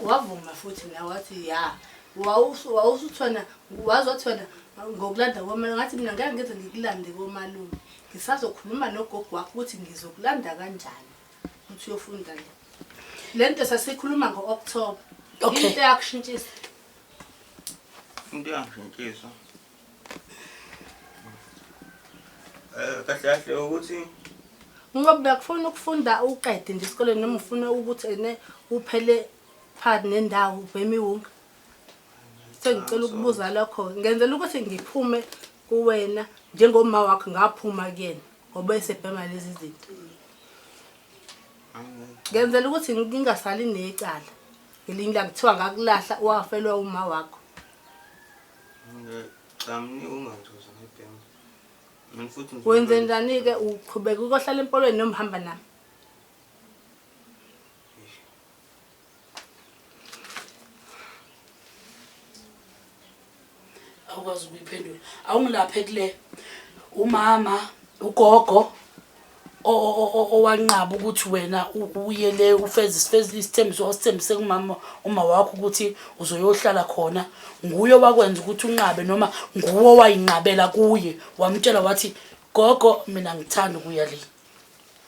Wavuma futhi na wathi ya. Wawusuthona wazothona ngokulanda kwamanje ngathi mina ngeke ngize ngikulande komalume. Ngisazokhuluma nogogo wakho ukuthi ngizokulanda kanjani. Uthi uyofunda le. Lento sasikhuluma ngo-October. Okay. Into yakushintshisa. Into yangishintshisa. Kahle ukuthi Ngoba bekufuna ukufunda uqede nje esikoleni noma ufuna ukuthi ene uphele phakathi nendawo ubhemiwunga. Sengicela ukubuza lokho. Ngenzela ukuthi ngiphume kuwena njengoma wakho ngaphuma kuyena ngoba esebhema lezi zinto. Ngenzela ukuthi ngingasali necala. Ngelinye la kuthiwa ngakulahla wafelwa uma wakho. Ngicamni ungathoza ngebhema. Mina futhi Wenze njani ke uqhubeka ukohlala empolweni noma uhamba nami? awukwazi ukuyiphendula awungilaphe kule umama ugogo owanqaba ukuthi wena uyele ufeze isithembiso osithembise kumama uma wakho ukuthi uzoyohlala khona nguye wakwenza ukuthi unqabe noma nguwe wayinqabela kuye wamtshela wathi gogo mina ngithanda ukuya le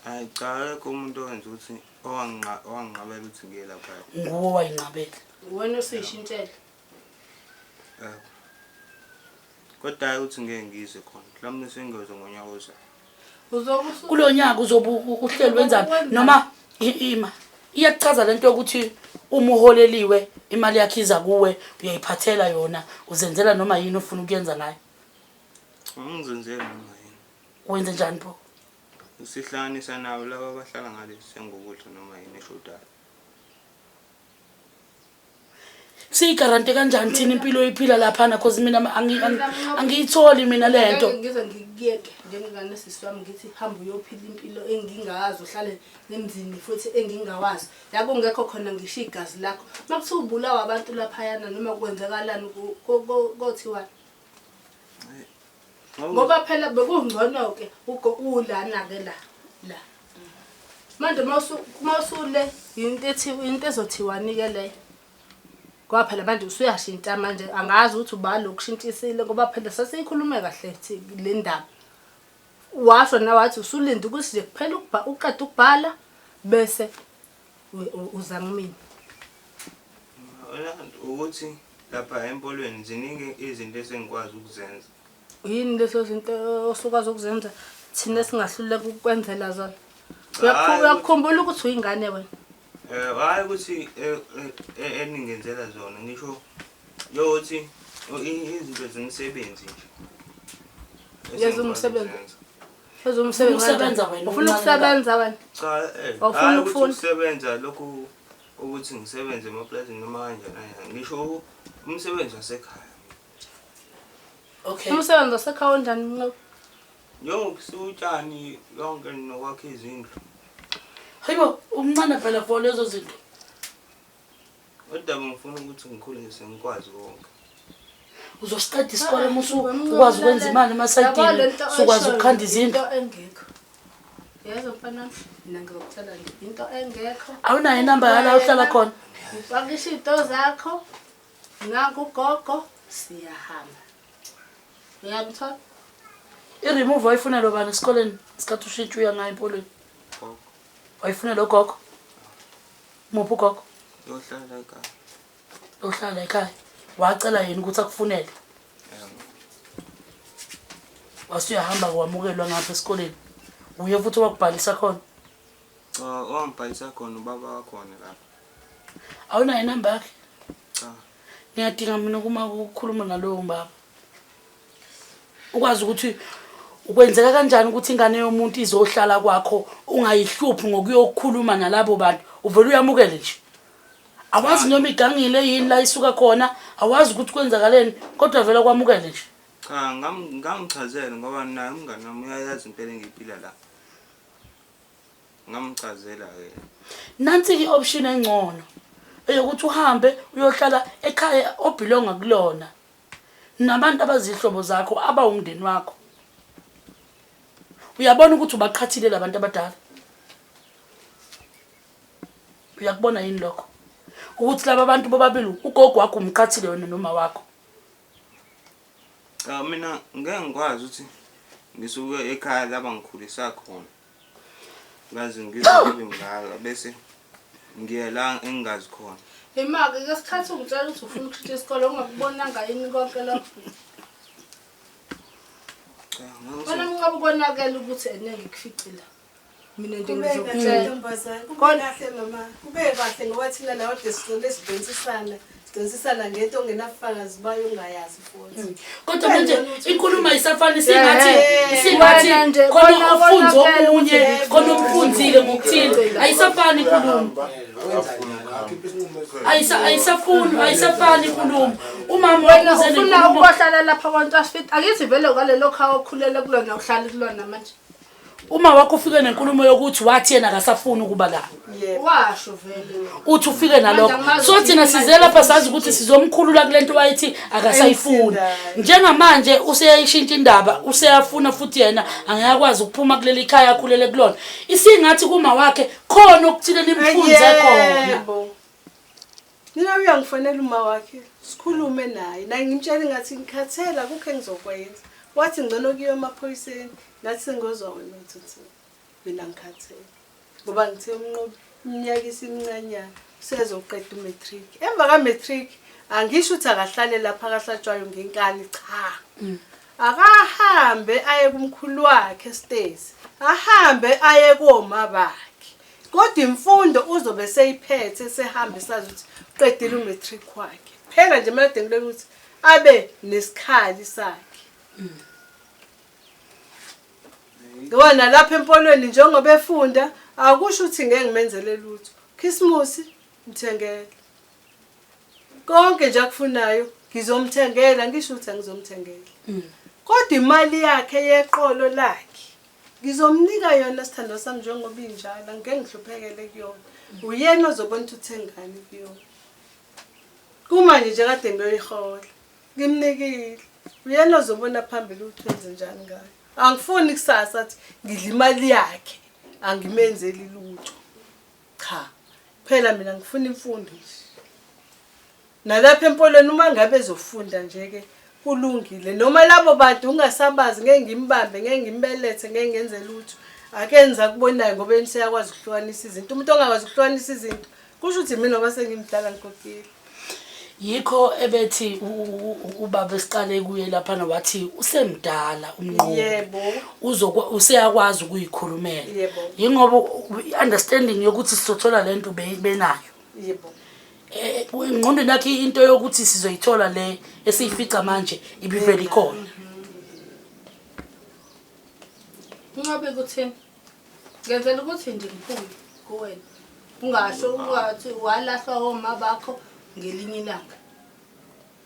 hayi cha ke umuntu owenza ukuthi owanqabela ukuthi ngiye lapha. nguwe wayinqabela Wena usishintshela. Kodwa hayi ukuthi ngeke ngize khona. Mhlawumbe sengiyoze ngonyaka ozayo. Uzokusuka kulonyaka uzobe uhleli wenzani noma ima iyachaza lento ukuthi uma uholeliwe imali yakhe iza kuwe uyayiphathela yona uzenzela noma yini ofuna ukuyenza ngayo Ngizenzele noma yini. wenze njani pho Sihlanganisa nabo laba abahlala ngale sengokudla noma yini eshodayo. siyigarante kanjani thina impilo eyiphila lapha na cause mina angiyitholi mina lento ngize ngikuyeke njengengane siswami ngithi hamba uyophila impilo engingazi uhlale nemzini futhi engingawazi la kungekho khona ngisho igazi lakho makuthiwa ubulawa abantu lapha yana noma kwenzakalani kothiwa ngoba phela bekungcono ke ulana ke la manje mawusule into ezothiwani ke le ngoba phela manje usuyashintsha manje angazi ukuthi ubalo ukushintshisile ngoba phela sasiyikhulume kahle le ndaba washo na wathi usulinda ukuthi nje kuphela uqeda ukubhala bese uzangimini ukuthi lapha empolweni ziningi izinto esengikwazi ukuzenza. yini leso zinto osukwazi ukuzenza thina singahluleka ukwenzela zona uyakukhumbula ukuthi uyingane wena Hayi ukuthi eningenzela zona ngisho yokuthi izinto zemisebenzi nje. Yezomsebenzi. Ukusebenza wena, Ufuna ukusebenza wena? Cha Awufuni ukufunda? ukusebenza lokhu ukuthi ngisebenze emapulazini noma kanjani ngisho umsebenzi wasekhaya. okay Umsebenzi wasekhaya onjani? Njengokusutshani yonke nokwakha izindlu. hayibo umncane phela for lezo zinto Kodwa ngifuna ukuthi ngikhulise ngikwazi konke. uzosiqeda isikole musu ukwazi ukwenza imali emasayidini sokwazi ukukhanda izindlu engekho. Yebo mfana mina ngizokutshela nje into engekho. awunayo inamba yala uhlala khona Upakisha into zakho. Nangu ugogo siyahamba. Uyamthola? i-remove wayifunela bani esikoleni isikhathi ushintshi uya ngayo empolweni wayifunela ugogo Muphi ugogo? yohlala ekhaya. Ohlala ekhaya. Wacela yini ukuthi akufunele? Wasuyahamba kwamukelwa ngapha esikoleni. Uye futhi wakubhalisa khona. Owangibhalisa khona ubaba wakhona lapha. Awunayo inamba yakhe? Cha. Ngiyadinga mina kuma ukukhuluma nalowo mbaba. Ukwazi ukuthi ukwenzeka kanjani ukuthi ingane yomuntu izohlala kwakho ungayihluphi ngokuyokhuluma nalabo bantu. Uvela uyamukele nje. Awazi noma igangile yini la isuka khona, awazi ukuthi kwenzakaleni, kodwa vela kwamukele nje. Cha, ngamchazela ngoba naye umngane wami uyayazi impela engiyiphila la. Ngamchazela ke. Nansi ke option engcono. Eyokuthi uhambe uyohlala ekhaya obelonga kulona. Nabantu abazihlobo zakho aba umndeni wakho. Uyabona ukuthi ubaqhathile labantu abadala. Uyakubona yini lokho? Ukuthi laba bantu bobabili ugogo wakho umqhathile wena noma wakho. Mina ngeke ngikwazi ukuthi ngisuke ekhaya laba ngikhulisa khona. Ngazi ngizobe ngala bese ngiya la engazi khona. Imake ke sikhathi ungitshela ukuthi ufuna ukushitha isikole ungakubonanga yini konke lokho. Cha, Wena ungabonakala ukuthi enenge kuficila. Mina nje ngizokutshela. Kube kahle mama. Kube kahle ngoba thina nawe desizole sidonsisana ngento ongenafakazi bayo ungayazi futhi. Kodwa manje inkulumo ayisafani singathi khona ufunzo omunye khona umfunzile ngokuthile ayisafani inkulumo. Ayisafani inkulumo. Umama Wena wakuze ufuna nenkulumo. ukuhlala lapha kwaNtu asifit. Akithi vele kwalelo khaya okhulela kulona uhlala kulona manje. Uma wakho ufike nenkulumo yokuthi wathi yena akasafuni ukuba la. Washo vele. Uthi ufike nalokho. So thina size lapha sazi ukuthi sizomkhulula kulento wayithi akasayifuni. Njengamanje useyayishintsha indaba, useyafuna futhi yena angakwazi ukuphuma kuleli ekhaya akhulele kulona. Isingathi kuma wakhe khona okuthile nimfunze khona. Mina uyangifonela uma wakhe sikhulume naye. Na ngimtshela ngathi ngikhathela kukho engizokwenza. Wathi ngcono kuyo emaphoyiseni nathi sengozwa wena uthi mina ngikhathele. Ngoba ngithe umnqobi iminyaka isincanyana sezoqeda umatric. Emva kaMatric angisho ukuthi akahlale lapha akahlatshwayo ngenkani cha. Akahambe aye kumkhulu wakhe stairs. Ahambe aye koma bakhe. Kodwa imfundo uzobe seyiphethe sehambe sazi ukuthi uqedile umatric wakhe. Phela nje manje ngilele ukuthi abe nesikhali sakhe. Ngona lapha empolweni njengoba efunda akusho ukuthi ngeke ngimenzele lutho. Christmas ngithengele. Konke nje akufunayo ngizomthengela ngisho ukuthi angizomthengela. Kodwa imali yakhe yeqolo lakhe ngizomnika yona sithando sami njengoba injalo ngeke ngihluphekele kuyona. Uyena ozobona ukuthi uthengani kuyona. Kumanje nje kade ngiyoyihola. Ngimnikile. Uyena ozobona phambili ukuthi wenze njani ngayo. Angifuni kusasa athi ngidla imali yakhe angimenzeli lutho. Cha. Phela mina ngifuna imfundo nje. Nalapha empolweni uma ngabe ezofunda nje ke kulungile. Noma labo bantu ungasabazi ngeke ngimbambe, ngeke ngimbelethe, ngeke ngenze lutho. Akenza kubonayo ngoba enisiyakwazi ukuhlukanisa izinto. Umuntu ongakwazi ukuhlukanisa izinto kusho ukuthi mina ngoba sengimdala ngikokile. Yikho ebethi ubaba esiqale kuye lapha wathi usemdala umnqobi. Yebo. Useyakwazi ukuyikhulumela. Yebo. Yingoba understanding yokuthi sizothola lento benayo. Yebo. Ingqondo nakhe into yokuthi sizoyithola le esiyifica manje ibiveli khona. Ungabe kuthini? Ngenzela ukuthi nje ngiphume kuwena. Ungasho ungathi walahlwa oma bakho ngelinye ilanga.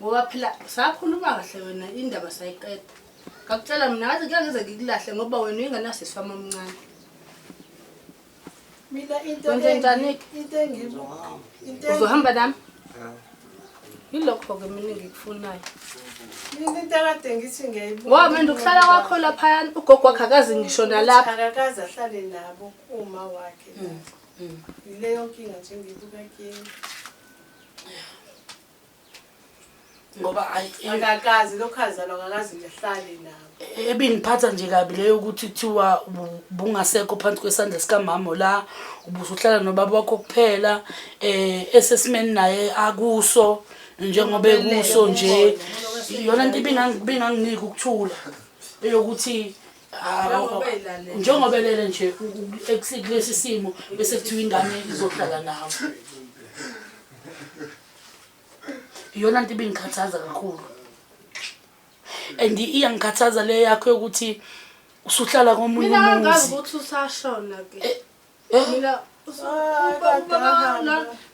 Ngoba phela sakhuluma kahle wena indaba sayiqeda. Ngakutshela mina ngathi ngeke ngikulahle ngoba wena uyinganaso isifama omncane. Mina into Uzohamba nami? Yilokho ke mina ngikufunayo. Mina into kade ngithi ngiyayibona. Ngoba manje ukuhlala kwakho lapha ugogo wakhe akazi ngisho nalapha. Akakaze ahlale nabo uma wakhe. Ile yonke inga nje ngibuka kini. ngoba akakazi lokhazana akakazi ngehlale nabo ebingiphatha nje kabi leyo ukuthi kuthiwa bungasekho phansi kwesandla sikamama la ubusuhlala nobaba wakho kuphela esesimeni naye akuso njengoba ekuso nje iyona into ibinganginika ukuthula eyokuthi njengoba elele nje kulesi simo bese kuthiwa ingane izohlala nawe iyona into ibingikhathaza kakhulu and iyangikhathaza le yakho ukuthi usuhlala komunye umuzi mina ngazi ukuthi usashona ke mina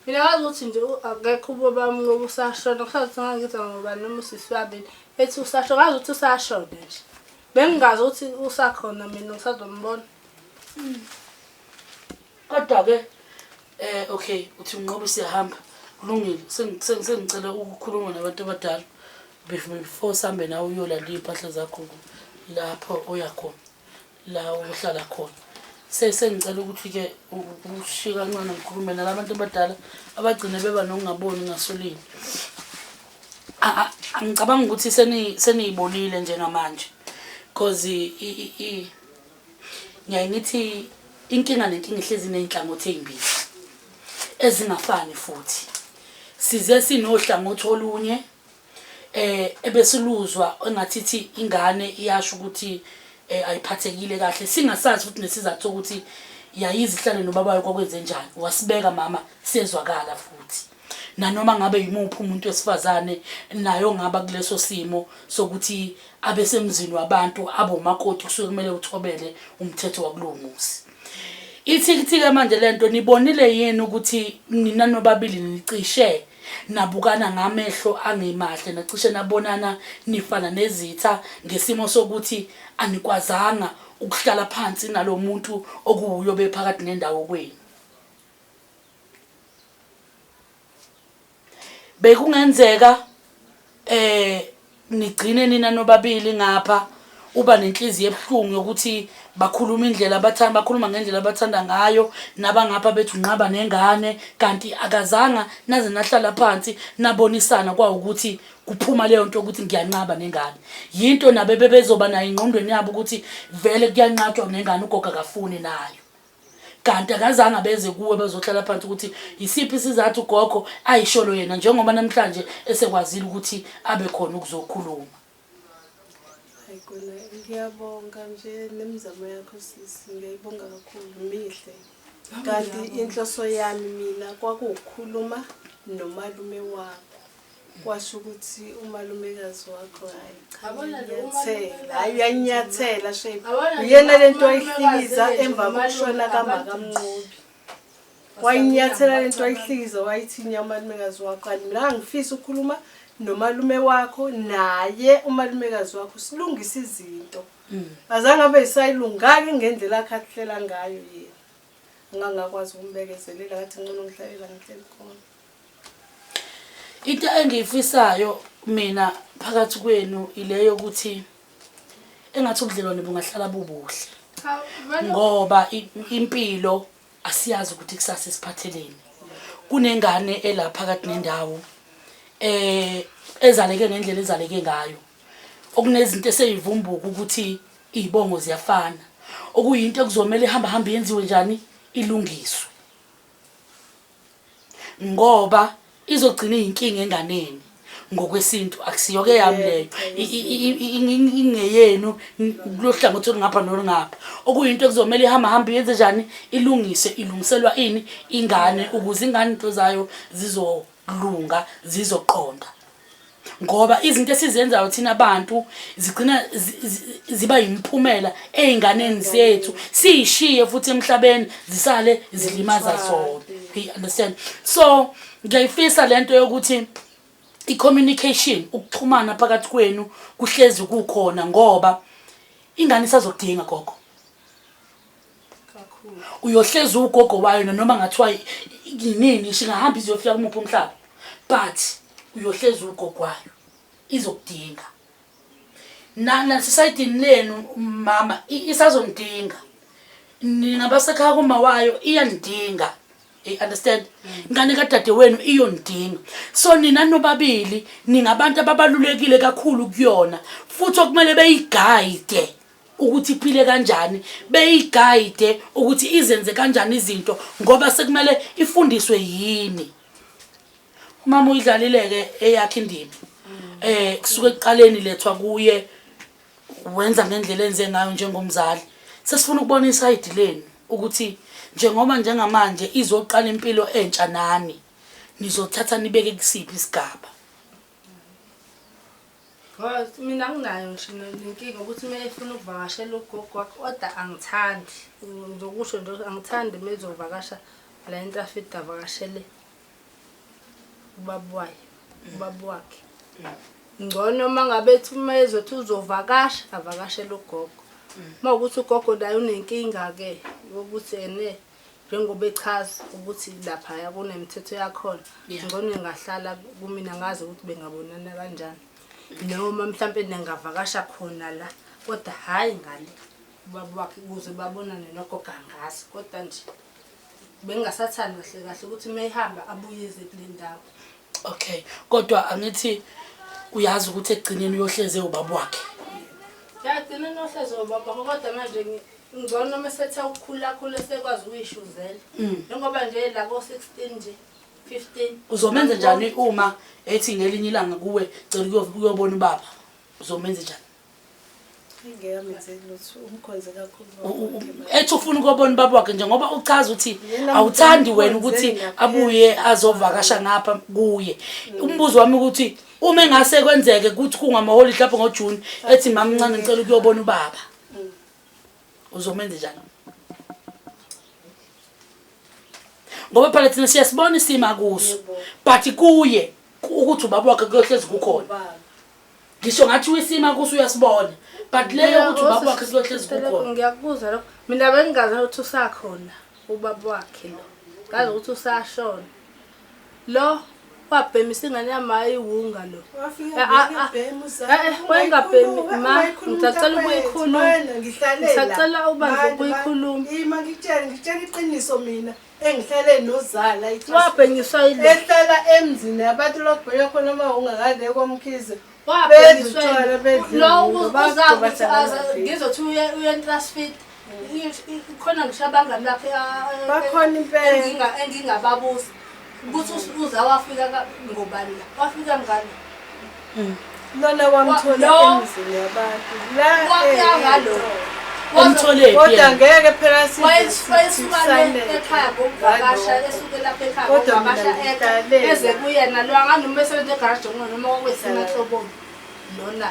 mina ngazi ukuthi nje akekho ubaba bami ngoba usashona kusathi ngithi ngoba noma usisi wabeni ethi usashona ngazi ukuthi usashona nje bengingazi ukuthi usakhona mina ngisazombona kodwa ke okay uthi unqobe siyahamba kulungile sengicela ukukhuluma nabantu abadala before sambe nawe uyolanda impahla zakho lapho oyakhona la uhlala khona sengicela ukuthi ke ushika kancane ngikhulume nalabantu abadala abagcina beba nokungaboni ngasolini angicabanga ukuthi seniyibonile njengamanje because ngiyayithi inkinga nenkinga ihlezi nenhlangothi ezimbili ezingafani futhi size sinohlangothi olunye ebesiluzwa engathithi ingane iyasho ukuthi ayiphathekile kahle singasazi futhi nesizathu ukuthi yayizihlale nobabayo kwakwenze njani wasibeka mama siyezwakala futhi nanoma ngabe yimuphi umuntu wesifazane nayo ngaba kuleso simo sokuthi abesemzini wabantu abomakoti kusuke kumele uthobele umthetho wakulungusi ithikithike manje lento nibonile yini ukuthi nina nobabili nicishe nabukana ngamehlo angemahle nacishe nabonana nifana nezitha ngesimo sokuthi anikwazanga ukuhlala phansi nalomuntu okuyo bephakathi nendawo kwenu bekungenzeka nigcine nina nobabili ngapha uba nenhliziyo ebuhlungu yokuthi bakhuluma ngendlela abathanda ngayo nabangapha bethu unqaba nengane kanti akazanga naze nahlala phansi nabonisana kwawukuthi kuphuma leyo nto ukuthi ngiyanqaba nengane yinto nabe bebezoba nayo ingqondweni yabo ukuthi vele kuyanqatshwa nengane ugoga kafuni nayo kanti akazange beze kuwe bezohlala phansi ukuthi isiphi isizathu ugogo ayisholo yena njengoba namhlanje esekwazile ukuthi abe khona ukuzokhuluma ngiyabonga nje nemizamo yakho sisi ngiyayibonga kakhulu mihle kanti inhloso yami mina kwakukhuluma nomalume wakho kwasho ukuthi umalumekazi wakho hayi uyanyathela shape uyena lento ayihlikiza emva kokushona kaMakamnqobi wayinyathela lento ayihlikiza wayithinya umalumekazi wakho kanti mina ngifisa ukukhuluma nomalume wakho naye umalumekazi wakho silungisa izinto azange abe isayilungaki ngendlela akhathlela ngayo yena ngangakwazi ukumbekezelela ngathi ngcono ngihlalela ngihleli khona into engiyifisayo mina phakathi kwenu ileyo ukuthi engathi ubudlelwane bungahlala bubuhle ngoba impilo asiyazi ukuthi kusasa siphatheleni kunengane elapha phakathi nendawo ezaleke ngendlela ezaleke ngayo okunezinto eseyivumbuka ukuthi izibongo ziyafana okuyinto ekuzomela ihamba yenziwe njani ilungiswe ngoba izogcina inkinga enganeni ngokwesintu akusiyoke yami leyo ingeyenu lohlangothi ngapha nolungapha okuyinto ekuzomela ihamba yenze njani ilungiselwa ini ingane ukuze ingane into zayo zizolunga zizoqonda ngoba izinto esizenzayo thina abantu zigcina ziba imphumela einganeni zethu siyishiye futhi emhlabeni zisale zilimaza zona you understand so ngiyayifisa lento yokuthi i-communication ukuxhumana phakathi kwenu kuhlezi kukhona ngoba ingane isazodinga gogo kakhulu uyohlezi ugogo wayo noma ngathiwa yinini singahamba izofika kumuphi umhlaba but uyohlezi ugogo wayo izokudinga na society lenu mama isazondinga ningabasekhaya kuma wayo iyandinga understand ingane kadade wenu iyondinga so nina nobabili ningabantu ababalulekile kakhulu kuyona futhi okumele beyiguide ukuthi iphile kanjani beyiguide ukuthi izenze kanjani izinto ngoba sekumele ifundiswe yini mama uyidlalileke eyakhe indima kusuke eqaleni lethwa kuye wenza ngendlela enze ngayo njengomzali sesifuna ukubona iside leni ukuthi njengoba njengamanje izoqala impilo entsha nani nizothatha nibeke kusiphi isigaba mina nginayo ngisho nenkinga ukuthi uma efuna ukuvakashela ugogo wakhe kodwa angithandi ngizokusho nje angithandi mezovakasha la into afite avakashele ubaba wakhe ngcono mangabe ethi uma ezothi uzovakasha avakashele ugogo mawukuthi ugogo naye unenkinga ke ukuthi njengoba echaza ukuthi lapha kunemithetho yakhona ngcono engahlala kumina ngazi ukuthi bengabonana kanjani noma mhlambe ningavakasha khona la kodwa hayi ngale ubaba wakhe ukuze babonane nogogo angazi kodwa nje bengasathani kahle ukuthi mayihamba abuyize kule ndawo okay kodwa angithi uyazi ukuthi egcineni uyohleze ubaba wakhe yagcina nohleze ubaba kodwa manje ngcono mesethe ukukhula sekwazi ukuyishuzela njengoba nje la ko 16 nje 15 uzomenza njani uma ethi ngelinye ilanga kuwe cela ukuyobona ubaba uzomenza njani ngiyamenzela ukuthi umkhonze kakhulu ethi ufuna ukubona ubaba wakhe njengoba uchaza ukuthi awuthandi wena ukuthi abuye azovakasha ngapha kuye umbuzo wami ukuthi uma engase kwenzeke ukuthi kungamaholi lapho ngoJune ethi mamncane ngicela ukuyobona ubaba uzomenza njani ngoba phela thina siyasibona isima kuso but kuye ukuthi ubaba wakhe kuyohlezi kukhona ngisho ngathi uyisima kuso uyasibona but leyo ukuthi ubaba wakhe kuyohlezi kukhona ngiyakubuza lokho mina bengingazi ukuthi usakhona ubaba wakhe lo ngazi ukuthi usashona lo wabhemisa ingane yami iwunga lo wengabhemi ma ngicela ukuyikhuluma ngicela ubanze ukuyikhuluma ima ngitshela iqiniso mina engihlale nozala wabhenyiswa ile ehlala emzini abantu lokubheka khona uma ungakade komkhize wabhenyiswa lo uzakuthi ngizothi uyentrasfit khona ngishabanga lapha bakhona impela engingababuza ukuthi uza wafika ngobani la wafika ngani lona wamthola emzini yabantu la wafika ngalo umthole kodwa ngeke phela wayesukane ekhaya ngokuvakasha esuke lapha ekhaya ngokuvakasha eze kuyena lo anganoma esebenza egarage noma okwesemahloboni lona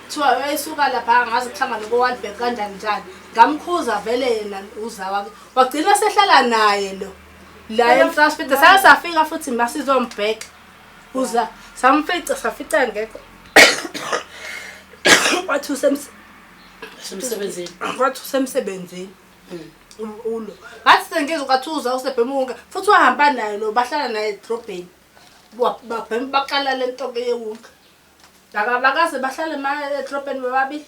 thiwa wayisuka lapha ngazi kuhlanga nokwalibheka kanjani njani ngamkhuza vele yena uza wakhe wagcina sehlala naye lo la emtransport sasafika futhi masizombheka uza samfica safica ngekho wathi usemsebenzini ulo ngathi sengizwe ukathuza usebhemunga futhi wahamba naye lo bahlala naye edrobheni baqala lento ke yewunga bakaze bahlale edrobheni bobabili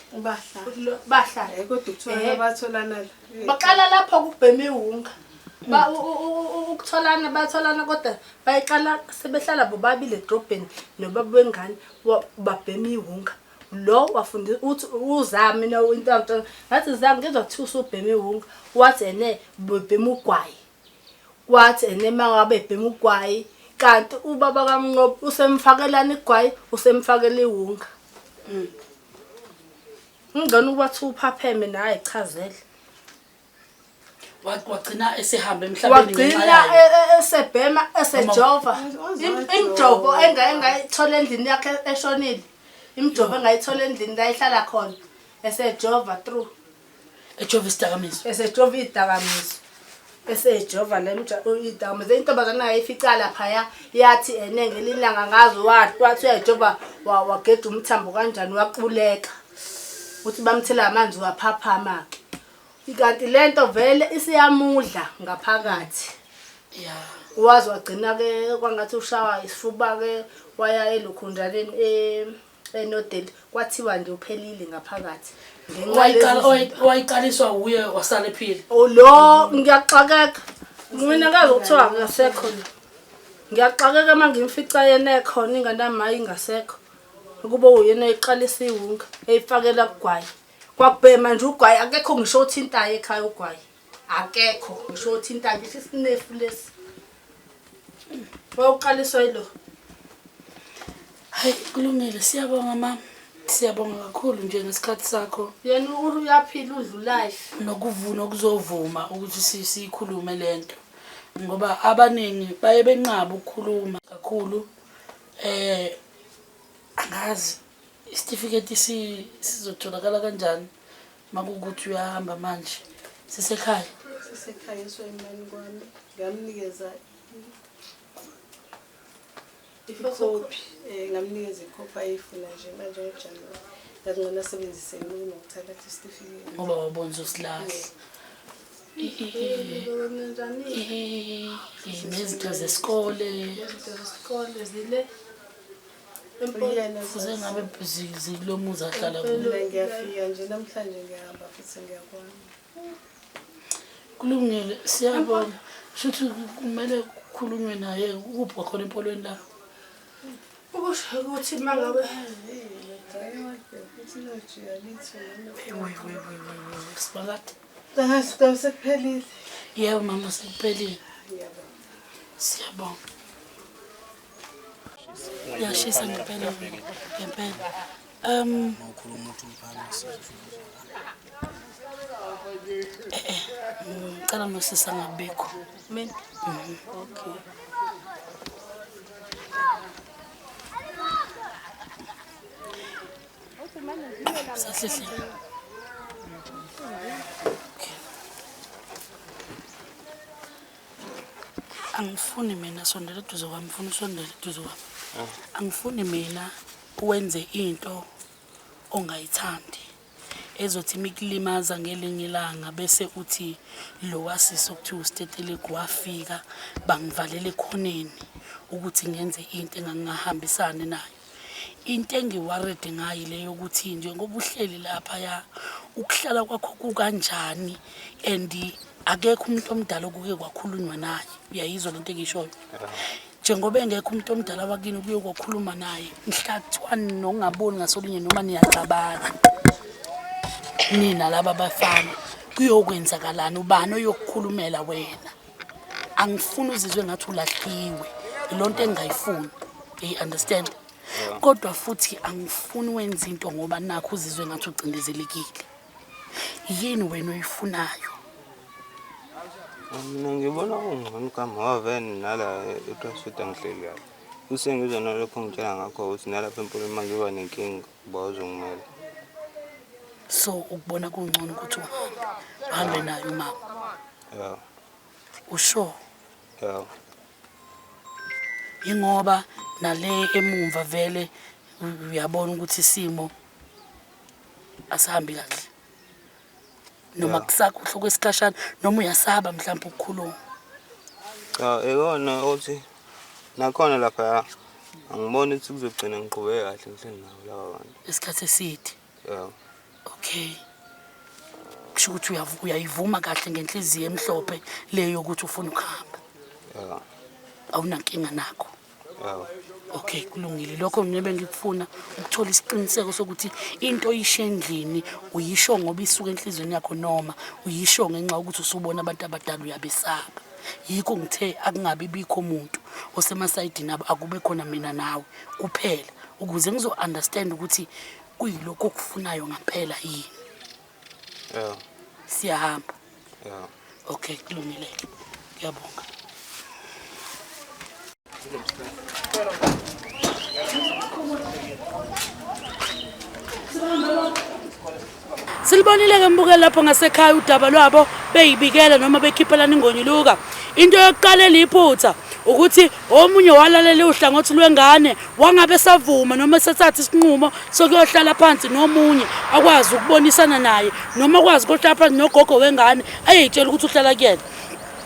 bahlala kodwa ukuthola batholana baqala lapho kubhema iwunga ukutholana batholana kodwa bayiqala sebehlala bobabili edrobheni nobaba wengane babhema iwunga lo wafundisa uthi uzami no into ngathi zami ngizothi usubhema iwunga wathi bebhema ugwayi wathi mangabe bebhema ugwayi kanti ubaba kaMnqobi usemfakelana igwayi usemfakela iwunga ngicela ukuthi uphapheme naye ichazele wagcina esehamba emhlabeni wagcina esebhema esejova imjobo engayithola endlini yakhe eshonile imjobo engayithola endlini la ihlala khona esejova through ejova isidakamizwa esejova idakamizwa esejova le idakamizwa intombazana ayifica lapha yathi ngelilanga ngazo wathi uyajova wageda umthambo kanjani waquleka uthi bamthela amanzi waphaphama ke ikanti lento vele isiyamudla ngaphakathi wazi wagcina ke kwangathi ushawa isifuba ke waya elokhunjaleni enodeli kwathiwa nje uphelile ngaphakathi wayiqaliswa uye wasala ephila lo ngiyaxakeka Mina ngazi ukuthiwa ngasekho la. Ngiyaxakeka mangimfica yena ekhona ingane yami ingasekho. Ukuba uyena eqalisa iwunga eyifakela kugwayi. Kwakubhema nje ugwayi akekho ngisho uthintayo ekhaya ugwayi. Akekho ngisho uthintayo ngisho isinefu lesi. Wawuqaliswa yilo. Hayi kulungile siyabonga mama. Siyabonga kakhulu nje ngesikhathi sakho. Yena uyaphila udlulayo. Nokuvuna okuzovuma ukuthi sikhulume lento. Ngoba abaningi baye benqaba ukukhuluma kakhulu. Angazi isitifiketi sizotholakala kanjani makukuthi uyahamba manje. Sisekhaya. Sisekhaya soyimani kwami. Ngamnikeza ifotokopi. Ngamnikeza ikhophi ayifuna nje manje ngoJanuary. Ngangona sebenzise nokuthatha isitifiketi. Ngoba wabonza usilahla. Nezinto zesikole. Zile. Fuze ngabe zilomuza hlala Ngiyafika nje namhlanje ngiyahamba futhi ngiyakwana. kulungile siyabona futhi kumele kukhulunywe naye ukuphi khona empolweni la Ukusho ukuthi mangabe sibakade Sasitho sekuphelile. yebo mama sekuphelile siyabonga yashisa ngempela ngempela Ukhuluma uthi umphakamisa. ngicela nosisa ngabikho mina okay sasihle angifuni mina sondela eduze kwami ngifuna usondela eduze kwami angifuni mina uwenze into ongayithandi ezothi imikulimaza ngelinye ilanga bese uthi lo wasisi okuthi uStetele kwafika bangivalela ekhoneni ukuthi ngenze into engangahambisani nayo into engiworried ngayo leyo ukuthi nje ngoba uhleli lapha ya ukuhlala kwakho kukanjani and akekho umuntu omdala okuke kwakhulunywa naye uyayizwa lento engishoyo njengoba engekho umuntu omdala wakini kuye kwakhuluma naye mhlathwani nongaboni ngasolinye noma niyacabana nina laba bafana kuyokwenzakalana ubani oyokukhulumela wena angifuni uzizwe ngathi ulahliwe ilonto engayifuni understand kodwa futhi angifuni wenza into ngoba nakho uzizwe ngathi ucindezelekile yini wena oyifunayo Mina ngibona kungcono kama waveni nala eTransfit angihleli lapha. Usengizwa nalokho ngitshela ngakho ukuthi nalapha empolweni mangiba nenkinga bawuzongimela. so ukubona kungcono ukuthi uhambe naye umama Yeah. usho Yeah. ingoba nale emumva vele uyabona ukuthi isimo asihambi kahle noma kusakho uhloko esikhashana noma uyasaba mhlawumbe ukukhuluma Cha ekona uthi nakhona lapha angiboni ukuthi kuzogcina ngiqhubeke kahle ngihleli nawo laba bantu. isikhathi eside Yeah. okay kusho ukuthi uyayivuma kahle ngenhliziyo emhlophe leyo ukuthi ufuna ukuhamba Yeah. awunankinga nakho Yeah. okay kulungile lokho ngibe ngikufuna ukuthola isiqiniseko sokuthi into oyisho endlini uyisho ngoba isuka enhlizweni yakho noma uyisho ngenxa ukuthi usubona abantu abadala uyabesaba yikho ngithe akungabi bikho umuntu osemasayidini abo akube khona mina nawe kuphela ukuze ngizo understand ukuthi kuyilokho okufunayo ngempela yini Yeah. siyahamba Yeah. okay kulungile ngiyabonga Silibonile ke mbukela lapho ngasekhaya udaba lwabo beyibikela noma bekhiphelana ingonyuluka into yokuqala eliphutha ukuthi omunye walalela uhlangothi lwengane wangabe savuma noma sethatha isinqumo sokuyohlala phansi nomunye akwazi ukubonisana naye noma akwazi ukuhlala phansi nogogo wengane ayitshela ukuthi uhlala kuyena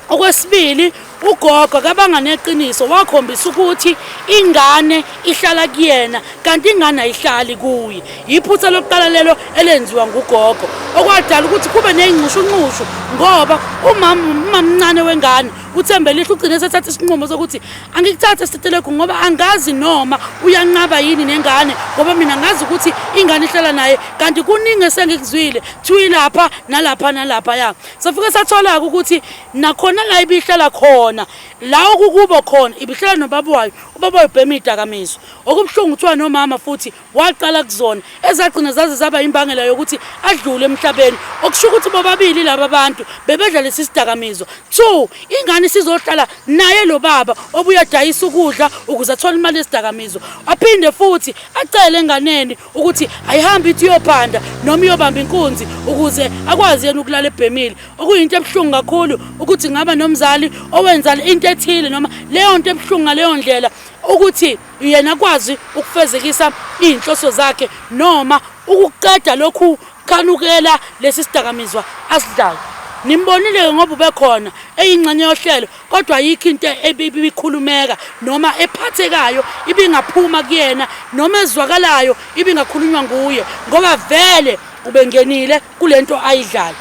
okwesibili ugogo kabanga neqiniso wakhombisa ukuthi ingane ihlala kuyena kanti ingane ayihlali kuye iphutha lokuqala lelo elenziwa ngugogo okwadala ukuthi kube nezinqushunqushu ngoba umama mncane wengane uThembelihle ugcine esethatha isinqumo sokuthi angikuthathe Sithethelekhu ngoba angazi noma uyanqaba yini nengane ngoba mina ngazi ukuthi ingane ihlala naye kanti kuningi esengikuzwile thiwi lapha nalapha ya safike sathola ukuthi nakhona la ibihlala khona la okukubo khona ibihlala nobaba wayo ubaba wayebhema idakamizwa okubhlungu kuthiwa nomama futhi waqala kuzona ezagcina zaze zaba imbangela yokuthi adlule emhlabeni okusho ukuthi bobabili laba bantu bebedla lesi sidakamizwa 2 ingane sizohlala naye lo baba obuya dayisa ukudla ukuze athole imali yesidakamizwa aphinde futhi acele enganeni ukuthi ayihambe ithi yophanda noma iyobamba inkunzi ukuze akwazi yena ukulala ebhemile okuyinto ebhlungu kakhulu ukuthi ngaba nomzali owenza into ethile noma leyo nto ebhlungu ngaleyo ndlela ukuthi yena akwazi ukufezekisa inhloso zakhe noma ukuqeda lokhu kanukela lesi sidakamizwa asidlayo nimbonile ngoba ubekhona eyingxenye yohlelo kodwa ayikho into ebikhulumeka noma ephathekayo ibingaphuma kuyena noma ezwakalayo ibingakhulunywa nguye ngoba vele ubengenile kulento ayidlala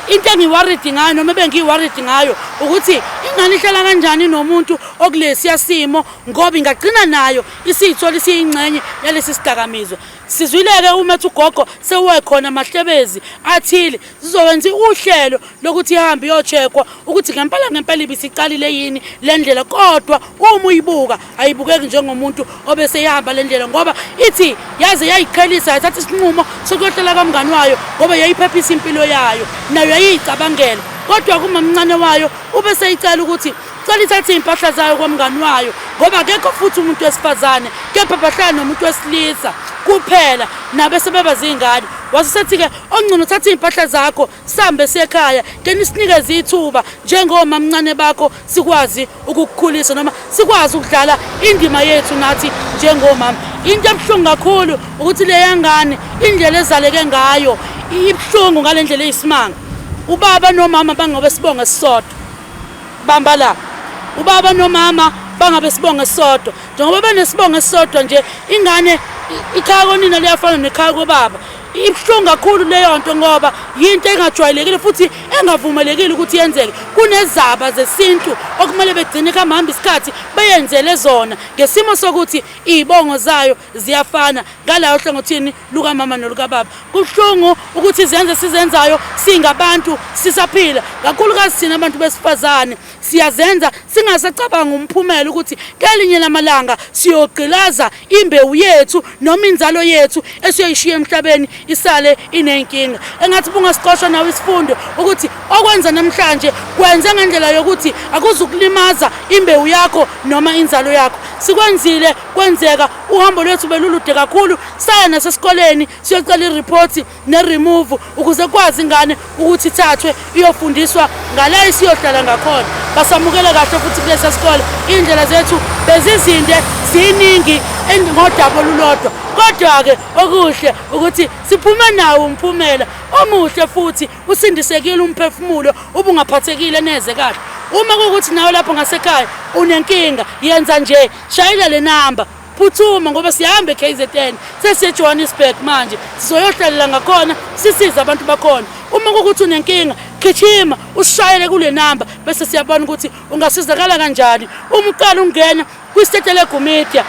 into engiworried ngayo noma bengiworried ngayo ukuthi ingane ihlala kanjani nomuntu okulesi yasimo ngoba ingagcina nayo isithola isiyingcenye yalesi sidakamizwa sizwileke uma ugogo sewekhona mahlebezi athile sizowenza uhlelo lokuthi ihambe iyochekwa ukuthi ngempela ibisiqalile yini lendlela kodwa uma uyibuka ayibukeki njengomuntu obese ihamba lendlela ngoba ithi yaze yayiqhelisa yathatha isinqumo sokuyohlela kamngani wayo ngoba yayiphephisa impilo yayo nayo yayicabangela kodwa kuma mncane wayo ubese eyicela ukuthi cela ithathe impahla zayo kwamngani wayo ngoba akekho futhi umuntu wesifazane kepha bahlala nomuntu wesilisa kuphela nabe sebeba zingane wasisethi-ke ongcono uthatha impahla zakho sambe sekhaya keni sinikeze ithuba njengoma mncane bakho sikwazi ukukukhulisa noma sikwazi ukudlala indima yethu nathi njengomama into ebuhlungu kakhulu ukuthi leya ngane indlela ezaleke ngayo ibuhlungu ngalendlela eyisimanga ubaba nomama bangabe sibonga sisodwa bamba la ubaba nomama bangabe sibonga sisodwa njengoba benesibonga sisodwa nje ingane ikhaya konina liyafana nekhaya kobaba ibuhlungu kakhulu leyo nto ngoba yinto engajwayelekile futhi engavumelekile ukuthi yenzeke kunezaba zesintu okumele begcine kamahamba isikhathi beyenzele zona ngesimo sokuthi izibongo zayo ziyafana ngalayo hlangothini luka mama noluka baba kubuhlungu ukuthi izenze sizenzayo singabantu sisaphila kakhulukazi sina abantu besifazane siyazenza singasacabanga umphumela ukuthi kelinye lamalanga siyogqilaza imbewu yethu noma inzalo yethu esiyoyishiya emhlabeni isale inenkinga engathi bungasiqoshwa nawe isifundo ukuthi okwenza namhlanje kwenze ngendlela yokuthi akuzukulimaza imbewu yakho noma inzalo yakho sikwenzile kwenzeka uhambo lwethu belulude kakhulu saya nasesikoleni siyocela ireport ne-remove ukuze kwazi ingane ukuthi ithathwe iyofundiswa ngala isiyohlala ngakhona basamukela kahle futhi kulesi sikole indlela zethu bezizinde ziningi ngodaba olulodwa kodwa-ke okuhle ukuthi siphume nawo umphumela omuhle futhi usindisekile umphefumulo ubungaphathekile neze kahle uma kukuthi nawe lapho ngasekhaya unenkinga yenza nje shayela le namba phuthuma ngoba siyahamba eKZN sesiyeJohannesburg manje sizoyohlalela ngakhona sisiza abantu bakhona uma kukuthi unenkinga gijima usishayele kule namba bese siyabona ukuthi ungasizakala kanjani uma uqala ungena kwiSithethelekhu Media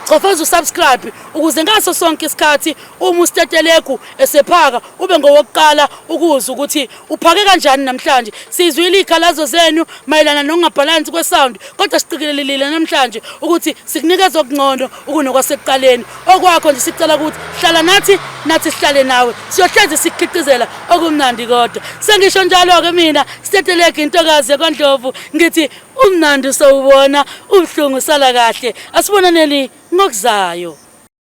Chofoza usubscribe ukuze ngaso sonke isikhathi uma uSithethelekhu esephaka ube ngowokuqala ukuzwa ukuthi uphake kanjani namhlanje sizwile ikhalazo zenu mayelana nokungabhalansi kwesound kodwa siqikelelile namhlanje ukuthi sikunikeza okungcono ukunokwasekuqaleni okwakho nje sicela ukuthi hlala nathi sihlale nawe siyohleze sikhiqizela okumnandi kodwa sengisho njalo ke mina Sithethelekhu intokazi yaKwaNdlovu ngithi umnandi sawubona ubuhlungu sala kahle asibonaneni ngokuzayo.